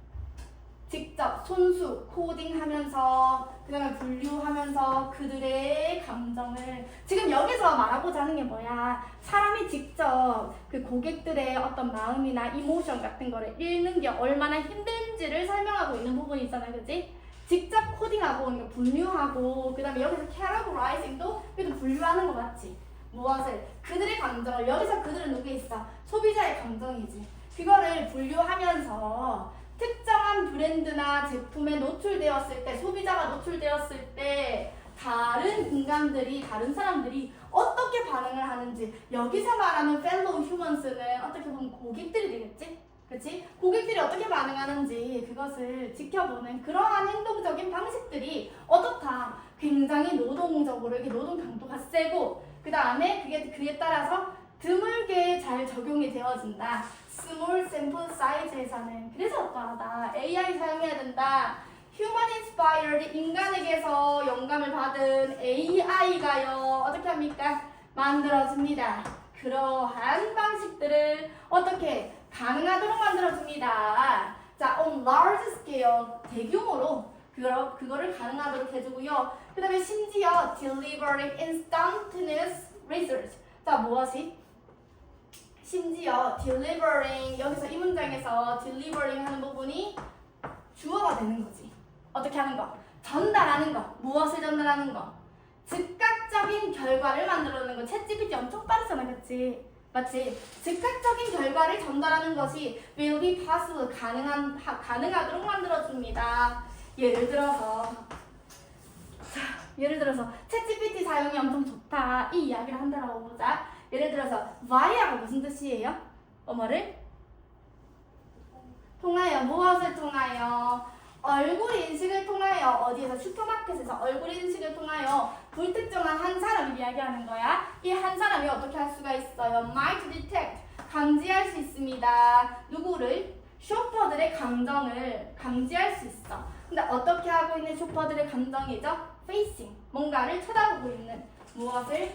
Speaker 1: 직접 손수 코딩하면서 그 다음에 분류하면서 그들의 감정을 지금 여기서 말하고자 하는 게 뭐야? 사람이 직접 그 고객들의 어떤 마음이나 이모션 같은 거를 읽는 게 얼마나 힘든지를 설명하고 있는 부분이 있잖아, 그치? 직접 코딩하고 그러니까 분류하고 그 다음에 여기서 categorizing도 그래도 분류하는 거 맞지? 무엇을? 그들의 감정을 여기서 그들은 누구에 있어? 소비자의 감정이지. 그거를 분류하면서 특정한 브랜드나 제품에 노출되었을 때, 소비자가 노출되었을 때 다른 인간들이, 다른 사람들이 어떻게 반응을 하는지 여기서 말하는 fellow humans는 어떻게 보면 고객들이 되겠지? 그치? 고객들이 어떻게 반응하는지 그것을 지켜보는 그러한 행동적인 방식들이 어떻다? 굉장히 노동적으로 이게 노동 강도가 세고 그 다음에 그에 따라서 드물게 잘 적용이 되어진다. 스몰 샘플 사이즈에서는. 그래서 어떠하다. AI 사용해야 된다. Human inspired 인간에게서 영감을 받은 AI가요. 어떻게 합니까? 만들어집니다. 그러한 방식들을 어떻게 가능하도록 만들어줍니다. 자, on large scale 대규모로 그거를 가능하도록 해주고요. 그 다음에 심지어 delivering instantaneous results. 자, 무엇이? 심지어 delivering 여기서 이 문장에서 delivering 하는 부분이 주어가 되는 거지. 어떻게 하는 거? 전달하는 거. 무엇을 전달하는 거? 즉각적인 결과를 만들어내는 거. 챗GPT 엄청 빠르잖아, 그치? 맞지? 즉각적인 결과를 전달하는 것이 will be possible 가능하도록 만들어줍니다. 예를 들어서 챗GPT 사용이 엄청 좋다 이 이야기를 한다라고 보자. 예를 들어서 via가 무슨 뜻이에요? 뭐를? 통하여. 무엇을 통하여? 얼굴 인식을 통하여. 어디에서? 슈퍼마켓에서 얼굴 인식을 통하여 불특정한 한 사람을 이야기하는 거야. 이 한 사람이 어떻게 할 수가 있어요? might detect 감지할 수 있습니다. 누구를? 쇼퍼들의 감정을 감지할 수 있어. 근데 어떻게 하고 있는 쇼퍼들의 감정이죠? facing 뭔가를 쳐다보고 있는 무엇을?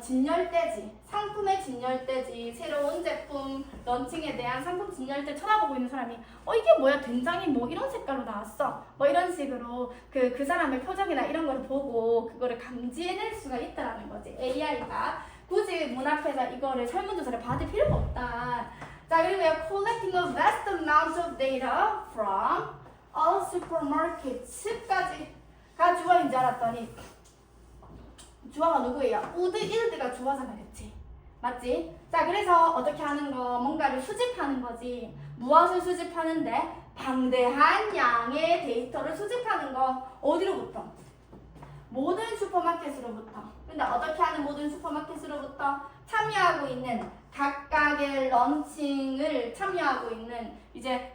Speaker 1: 진열대지. 상품의 진열대지. 새로운 제품 런칭에 대한 상품 진열대 쳐다보고 있는 사람이 이게 뭐야? 된장이 뭐 이런 색깔로 나왔어. 뭐 이런 식으로 그 사람의 표정이나 이런 걸 보고 그거를 감지해낼 수가 있다라는 거지. AI가 굳이 문 앞에서 이거를 설문조사를 받을 필요가 없다. 자, 그리고요. collecting a vast amount of data from all supermarkets까지가 주어인 줄 알았더니 주어가 누구예요? would, ill가 주어잖아, 그치? 맞지? 자, 그래서 어떻게 하는 거? 뭔가를 수집하는 거지. 무엇을 수집하는데? 방대한 양의 데이터를 수집하는 거. 어디로부터? 모든 슈퍼마켓으로부터. 근데 어떻게 하는 모든 슈퍼마켓으로부터? 참여하고 있는 각각의 런칭을 참여하고 있는 이제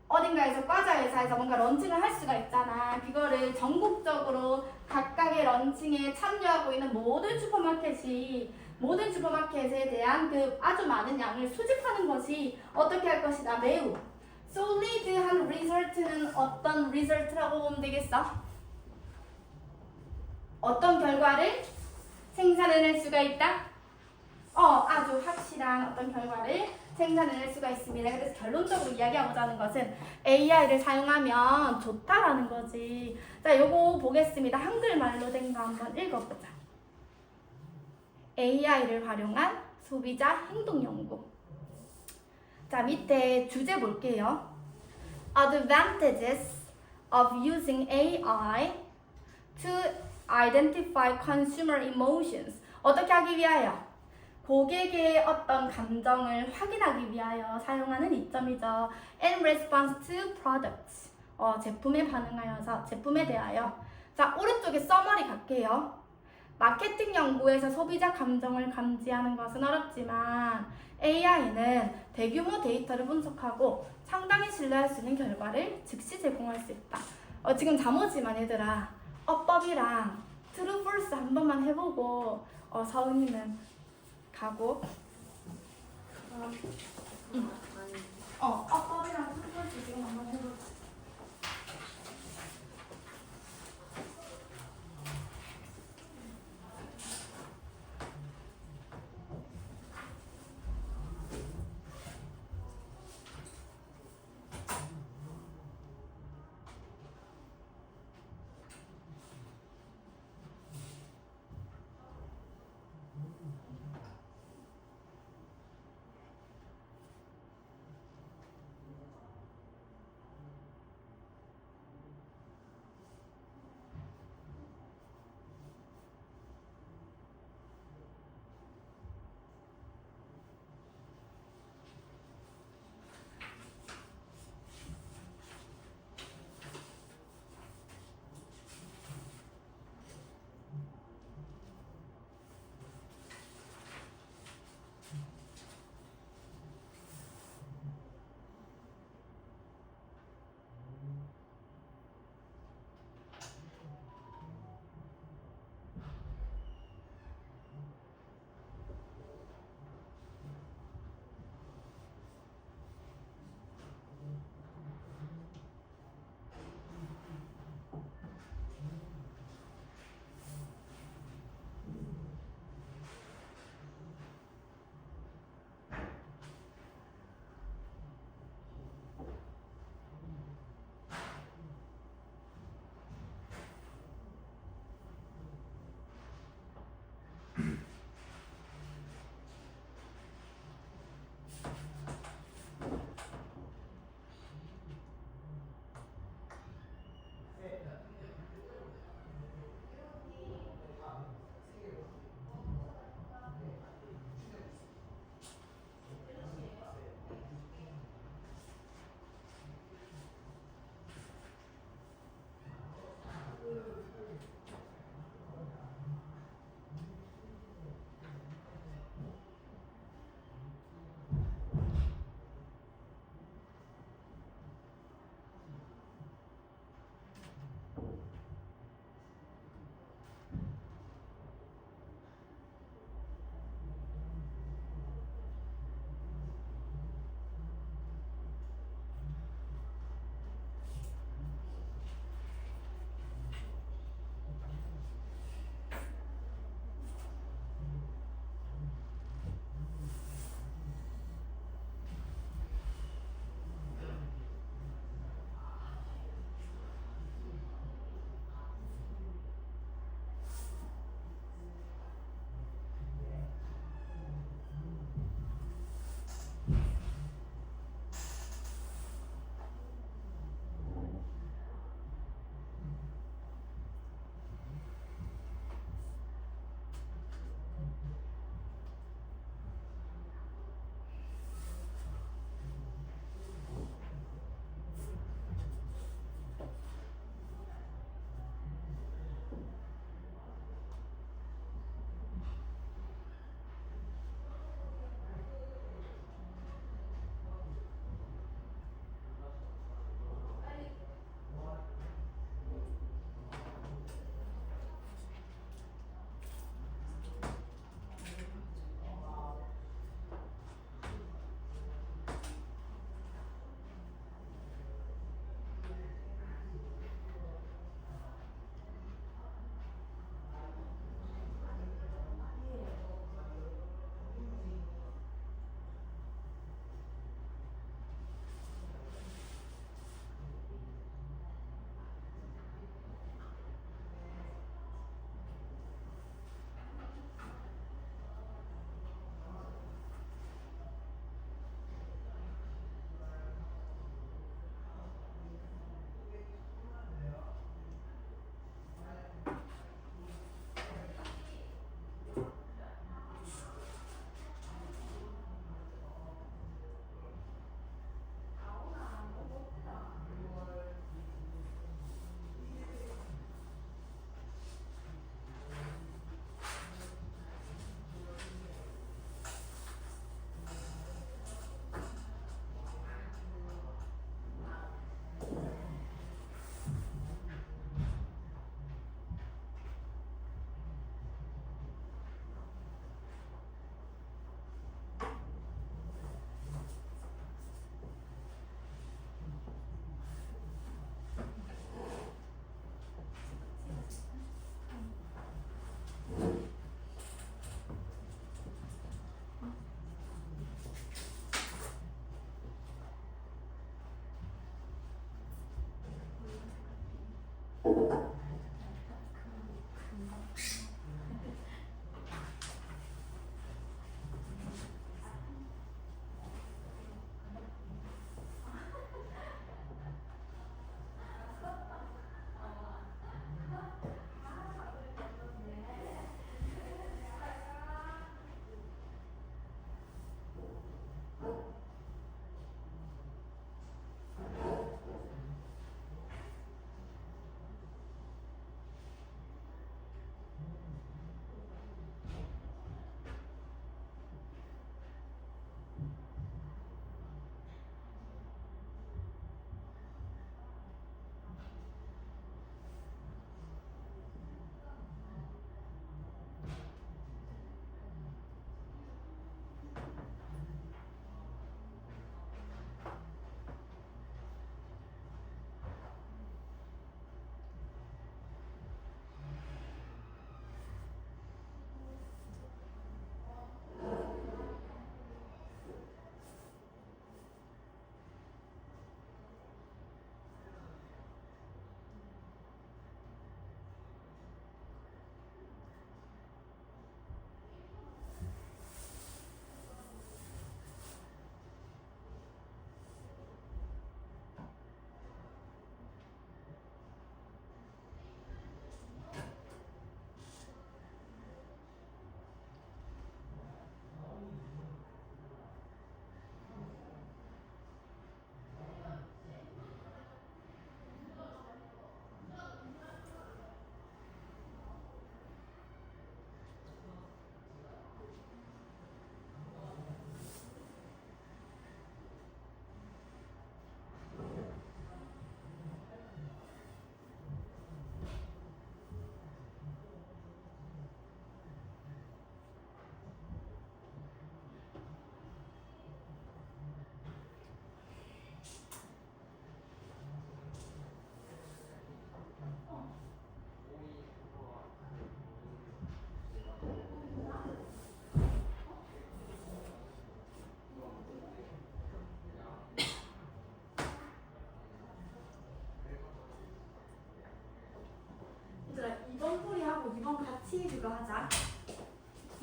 Speaker 1: 어딘가에서 과자 회사에서 뭔가 런칭을 할 수가 있잖아. 그거를 전국적으로 각각의 런칭에 참여하고 있는 모든 슈퍼마켓에 대한 그 아주 많은 양을 수집하는 것이 어떻게 할 것이다. 매우 solid한 result는 어떤 result라고 보면 되겠어? 어떤 결과를 생산해낼 수가 있다? 아주 확실한 어떤 결과를 생산해낼 수가 있습니다. 그래서 결론적으로 이야기하고자 하는 것은 AI를 사용하면 좋다라는 거지. 자, 요거 보겠습니다. 한글말로 된 거 한번 읽어보자. AI를 활용한 소비자 행동 연구. 자, 밑에 주제 볼게요. Advantages of using AI to identify consumer emotions. 어떻게 하기 위하여? 고객의 어떤 감정을 확인하기 위하여 사용하는 이점이죠. In response to products. 제품에 반응하여서, 제품에 대하여. 자, 오른쪽에 써머리 갈게요. 마케팅 연구에서 소비자 감정을 감지하는 것은 어렵지만 AI는 대규모 데이터를 분석하고 상당히 신뢰할 수 있는 결과를 즉시 제공할 수 있다. 지금 잠오지만 얘들아, 어법이랑 true false 한 번만 해보고 서은이는 가고.
Speaker 2: 아니.
Speaker 1: 어법이랑 true false 지금 한번 해보자.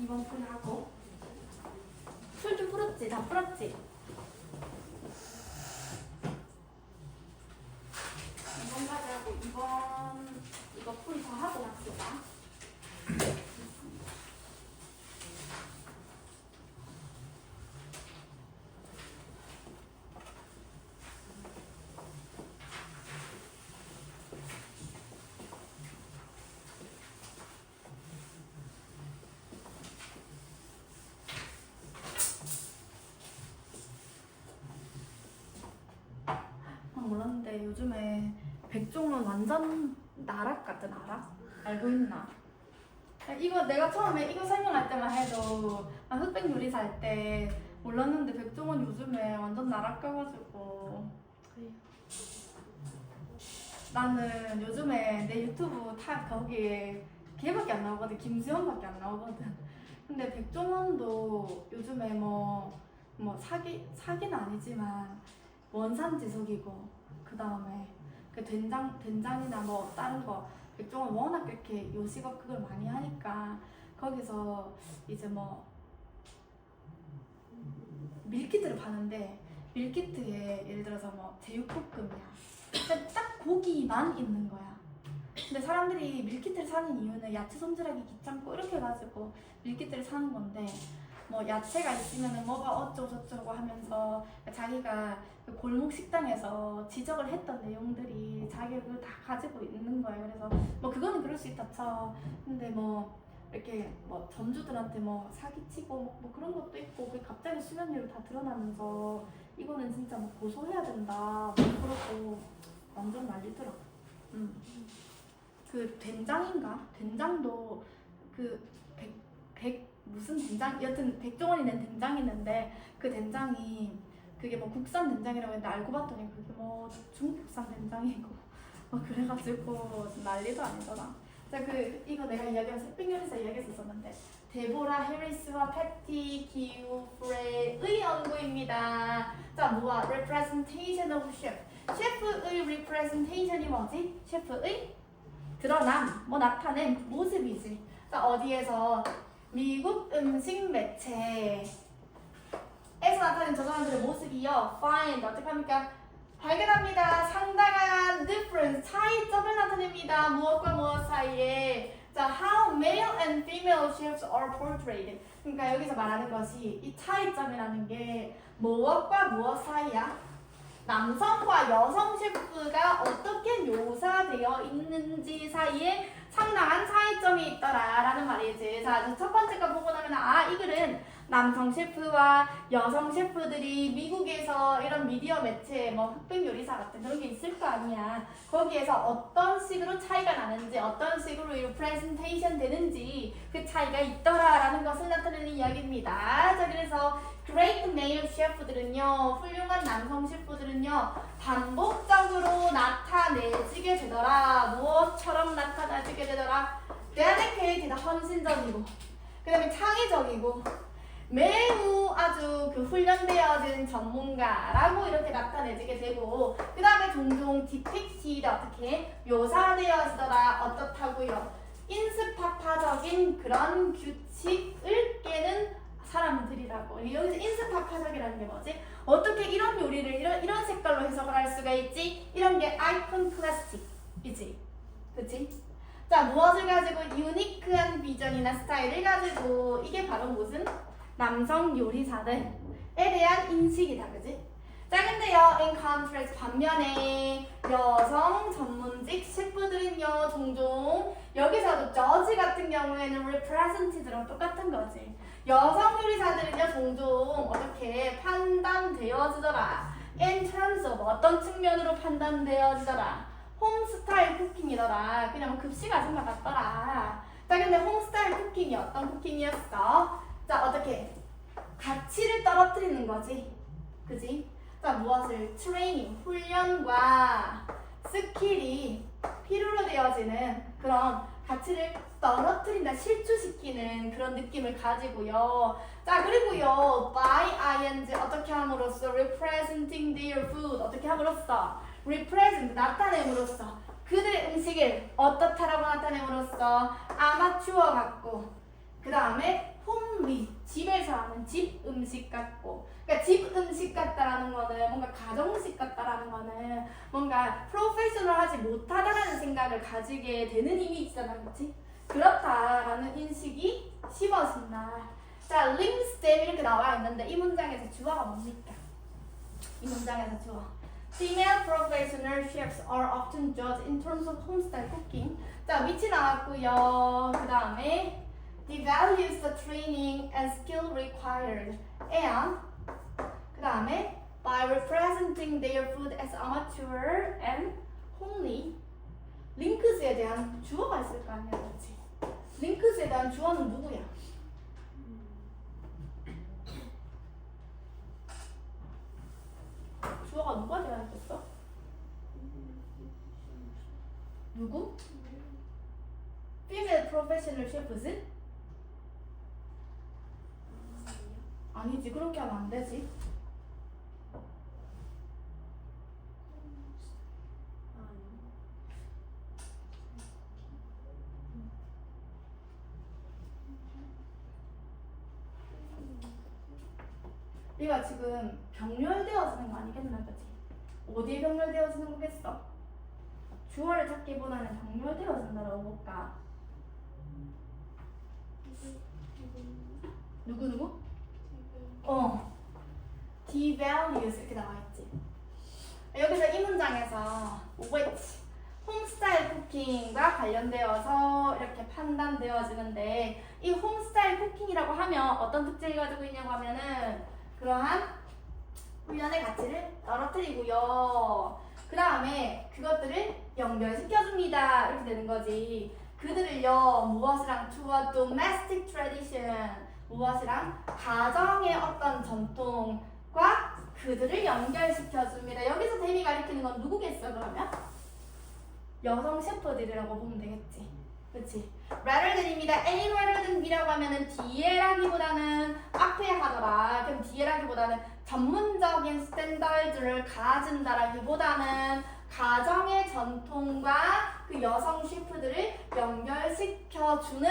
Speaker 1: 2번 풀하고 풀 좀 풀었지? 다 풀었지? 2번까지 하고 2번 이거 풀이 더 하고 납시다. 몰랐는데 요즘에 백종원 완전 나락 같은 나락? 알고 있나? 이거 내가 처음에 이거 설명할 때만 해도 흑백 요리사 할 때 몰랐는데 백종원 요즘에 완전 나락 가가지고 나는 요즘에 내 유튜브 타 거기에 걔밖에 안 나오거든. 김수현밖에 안 나오거든. 근데 백종원도 요즘에 뭐 사기는 아니지만 원산지석이고 그 다음에 그 된장이나 뭐 다른 거 백종원 워낙 이렇게 요식업 그걸 많이 하니까 거기서 이제 뭐 밀키트를 파는데 밀키트에 예를 들어서 뭐 제육볶음이야. 근데 딱 고기만 있는 거야. 근데 사람들이 밀키트를 사는 이유는 야채 손질하기 귀찮고 이렇게 해가지고 밀키트를 사는 건데 뭐 야채가 있으면은 뭐가 어쩌고저쩌고 하면서 자기가 그 골목 식당에서 지적을 했던 내용들이 자기가 그걸 다 가지고 있는 거예요. 그래서 뭐 그거는 그럴 수 있다 쳐. 근데 뭐 이렇게 뭐 점주들한테 뭐 사기치고 뭐 그런 것도 있고 그 갑자기 수면료를 다 드러나면서 이거는 진짜 뭐 고소해야 된다 뭐 그러고 완전 난리더라. 그 된장인가? 된장도 그 무슨 된장? 여튼 백종원이 낸 된장이 있는데 그 된장이 그게 뭐 국산 된장이라고 했는데 알고 봤더니 그게 뭐 중국산 된장이고 뭐 그래가지고 난리도 아니더라. 자, 이거 내가 이야기한 흑백 요리사 이야기했었는데 데보라 해리스와 패티 기우프레의 연구입니다. 자, 뭐야? Representation of chef. 셰프의 representation이 뭐지? 셰프의 드러남, 뭐 나타낸 모습이지. 자, 어디에서? 미국 음식 매체에서 나타낸 저 사람들의 모습이요. Find 어떻게 합니까? 발견합니다. 상당한 difference 차이점을 나타냅니다. 무엇과 무엇 사이에. 자, how male and female chefs are portrayed. 그러니까 여기서 말하는 것이 이 차이점이라는 게 무엇과 무엇 사이야? 남성과 여성 셰프가 어떻게 묘사되어 있는지 사이에 상당한 차이점이 있더라라는 말이지. 자, 첫 번째 거 보고 나면 이 글은 남성 셰프와 여성 셰프들이 미국에서 이런 미디어 매체 뭐 흑백 요리사 같은 그런 게 있을 거 아니야. 거기에서 어떤 식으로 차이가 나는지 어떤 식으로 이 프레젠테이션 되는지 그 차이가 있더라라는 것을 나타내는 이야기입니다. 자, 그래서 Great male 셰프들은요, 훌륭한 남성 셰프들은요, 반복적으로 나타내지게 되더라. 무엇처럼 나타나지게 되더라? dedicated, 헌신적이고, 그 다음에 창의적이고, 매우 아주 그 훈련되어진 전문가라고 이렇게 나타내지게 되고, 그 다음에 종종 depicted, 어떻게 묘사되어지더라. 어떻다고요? 인스파파적인 그런 규칙을 깨는 사람들이라고. 여기서 인스파파적이라는 게 뭐지? 어떻게 이런 요리를 이런 색깔로 해석을 할 수가 있지? 이런 게 아이콘클래스틱이지. 그치? 자, 무엇을 가지고 유니크한 비전이나 스타일을 가지고 이게 바로 무슨? 남성 요리사들에 대한 인식이다. 그치? 자, 근데요, in contrast, 반면에 여성 전문직 셰프들은요, 종종 여기서도 저지 같은 경우에는 represented랑 똑같은 거지. 여성 요리사들은요, 종종 어떻게 판단되어지더라. in terms of 어떤 측면으로 판단되어지더라. 홈스타일 쿠킹이더라. 그냥 급식 아줌마 같더라. 자, 근데 홈스타일 쿠킹이 어떤 쿠킹이었어? 자, 어떻게? 가치를 떨어뜨리는 거지. 그지? 자, 무엇을? 트레이닝, 훈련과 스킬이 필요로 되어지는 그런 가치를 떨어뜨린다, 실추시키는 그런 느낌을 가지고요. 자, 그리고요, by ing 어떻게 함으로써 representing their food 어떻게 함으로써 represent 나타냄으로써 그들의 음식을 어떻다라고 나타냄으로써 아마추어 같고 그 다음에 homely, 집에서 하는 집 음식 같고. 그러니까 집 음식 같다라는 거는 뭔가 가정식 같다라는 거는 뭔가 프로페셔널하지 못하다라는 생각을 가지게 되는 이미지잖아, 그렇지? 그렇다라는 인식이 심어진다. 자, 링스템 이렇게 나와 있는데 이 문장에서 주어가 뭡니까? 이 문장에서 주어. Female professional chefs are often judged in terms of homestyle cooking. 자, 위치 나왔고요. 그 다음에 they values the training and skill required. And 그 다음에 by representing their food as amateur and homely. 링크스에 대한 주어가 있을 거 아니야, 그렇지? 링크스에 대한 주어는 누구야? 주어가 누가 되어야 했겠어? 누구? Female professional chefs? 아니지, 그렇게 하면 안 되지. 네가 지금 병렬되어지는 거 아니겠나, 그치? 어디에 병렬되어지는 거겠어? 주어를 찾기보다는 병렬되어진다라고 볼까? 누구? devalues 이렇게 나와있지. 여기서 이 문장에서 which 홈스타일 쿠킹과 관련되어서 이렇게 판단되어지는데 이 홈스타일 쿠킹이라고 하면 어떤 특징을 가지고 있냐고 하면은 그러한 훈련의 가치를 떨어뜨리고요. 그 다음에 그것들을 연결시켜줍니다. 이렇게 되는 거지. 그들을요, 무엇이랑 to a domestic tradition, 무엇이랑 가정의 어떤 전통과 그들을 연결시켜줍니다. 여기서 데미 가리키는 건 누구겠어, 그러면? 여성 셰퍼들이라고 보면 되겠지. 그치? rather than입니다. A rather than B라고 하면은 뒤에라기보다는 앞에 하더라. 그럼 뒤에라기보다는 전문적인 스탠더드를 가진다라기보다는 가정의 전통과 그 여성 셰프들을 연결시켜주는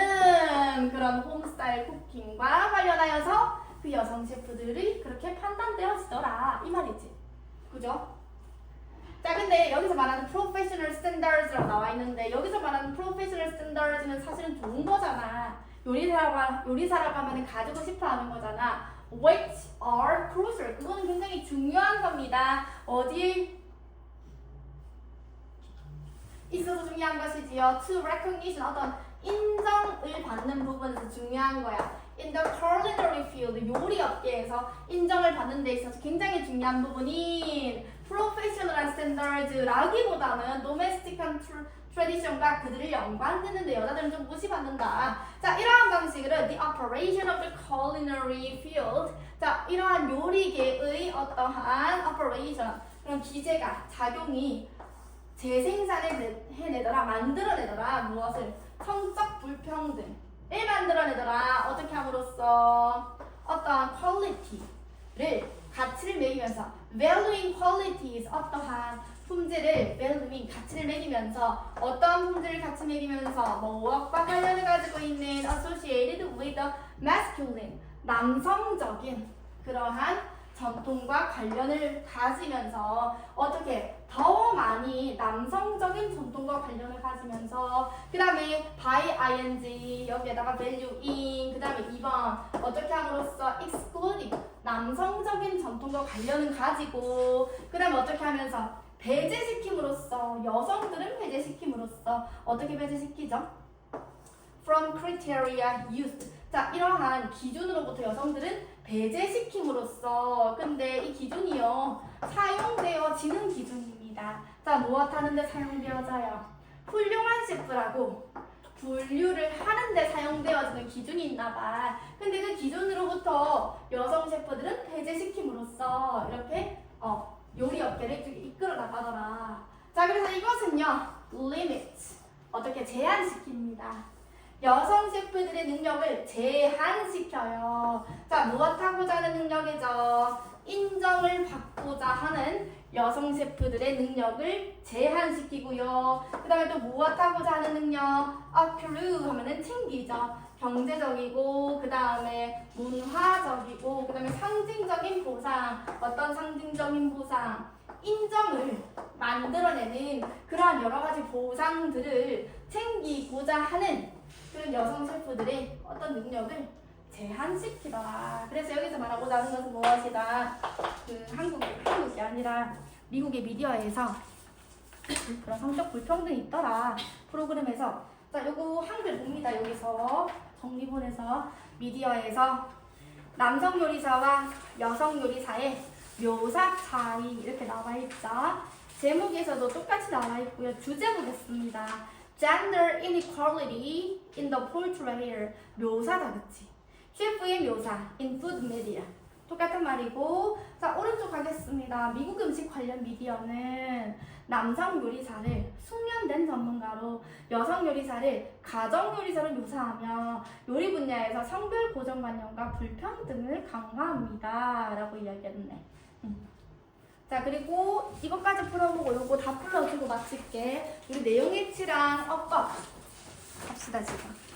Speaker 1: 그런 홈스타일 쿠킹과 관련하여서 그 여성 셰프들이 그렇게 판단되어지더라. 이 말이지. 그죠? 자, 근데 여기서 말하는 professional standards라고 나와 있는데 여기서 말하는 professional standards는 사실은 좋은 거잖아. 요리사라고 하면 가지고 싶어 하는 거잖아. Which are crucial. 그거는 굉장히 중요한 겁니다. 어디에 있어서 중요한 것이지요. To recognition, 어떤 인정을 받는 부분에서 중요한 거야. In the culinary field, 요리 업계에서 인정을 받는 데 있어서 굉장히 중요한 부분인 프로페셔널한 스탠더드라기보다는 도메스틱한 트래디션과 그들을 연관짓는데 여자들은 좀 무시받는다. 자, 이러한 방식으로 the operation of the culinary field. 자, 이러한 요리계의 어떠한 operation, 그런 기제가, 작용이 재생산을 해내더라, 만들어내더라. 무엇을? 성적 불평등을 만들어내더라. 어떻게 함으로써? 어떠한 퀄리티를, 가치를 매기면서 valuing qualities, 어떠한 품질을 valuing, 가치를 매기면서 어떠한 품질을 가치 매기면서 무엇과 관련을 가지고 있는 associated with the masculine, 남성적인 그러한 전통과 관련을 가지면서 어떻게 더 많이 남성적인 전통과 관련을 가지면서 그 다음에 by ing 여기에다가 value in 그 다음에 2번 어떻게 함으로써 excluding 남성적인 전통과 관련을 가지고 그 다음에 어떻게 하면서 배제시킴으로써 여성들은 배제시킴으로써 어떻게 배제시키죠? From criteria used. 자, 이러한 기준으로부터 여성들은 배제시킴으로써 근데 이 기준이요 사용되어지는 기준입니다. 자, 무엇 하는데 사용되어져요? 훌륭한 셰프라고 분류를 하는데 사용되어지는 기준이 있나봐. 근데 그 기준으로부터 여성 셰프들은 배제시킴으로써 이렇게 요리 업계를 이끌어 나가더라. 자, 그래서 이것은요 limit, 어떻게 제한시킵니다. 여성 셰프들의 능력을 제한시켜요. 자, 무엇하고자 하는 능력이죠? 인정을 받고자 하는 여성 셰프들의 능력을 제한시키고요. 그 다음에 또 무엇하고자 하는 능력? accrue 하면은 챙기죠. 경제적이고 그 다음에 문화적이고 그 다음에 상징적인 보상, 어떤 상징적인 보상, 인정을 만들어내는 그러한 여러 가지 보상들을 챙기고자 하는 그런 여성 셰프들의 어떤 능력을 제한시키더라. 그래서 여기서 말하고자 하는 것은 무엇이다? 그 한국이 아니라 미국의 미디어에서 그런 성적 불평등이 있더라. 프로그램에서. 자, 요거 한글 봅니다. 여기서 정리본에서 미디어에서 남성 요리사와 여성 요리사의 묘사 차이 이렇게 나와 있죠. 제목에서도 똑같이 나와 있고요. 주제 보겠습니다. Gender inequality in the portrayal. 묘사다, 그치? 셰프의 묘사 in food media. 똑같은 말이고, 자, 오른쪽 가겠습니다. 미국 음식 관련 미디어는 남성 요리사를 숙련된 전문가로, 여성 요리사를 가정 요리사로 묘사하며 요리 분야에서 성별 고정관념과 불평등을 강화합니다. 라고 이야기했네. 자, 그리고 이것까지 풀어보고 요거 다 풀어주고 마칠게. 우리 내용 일치랑 엇법 합시다, 지금.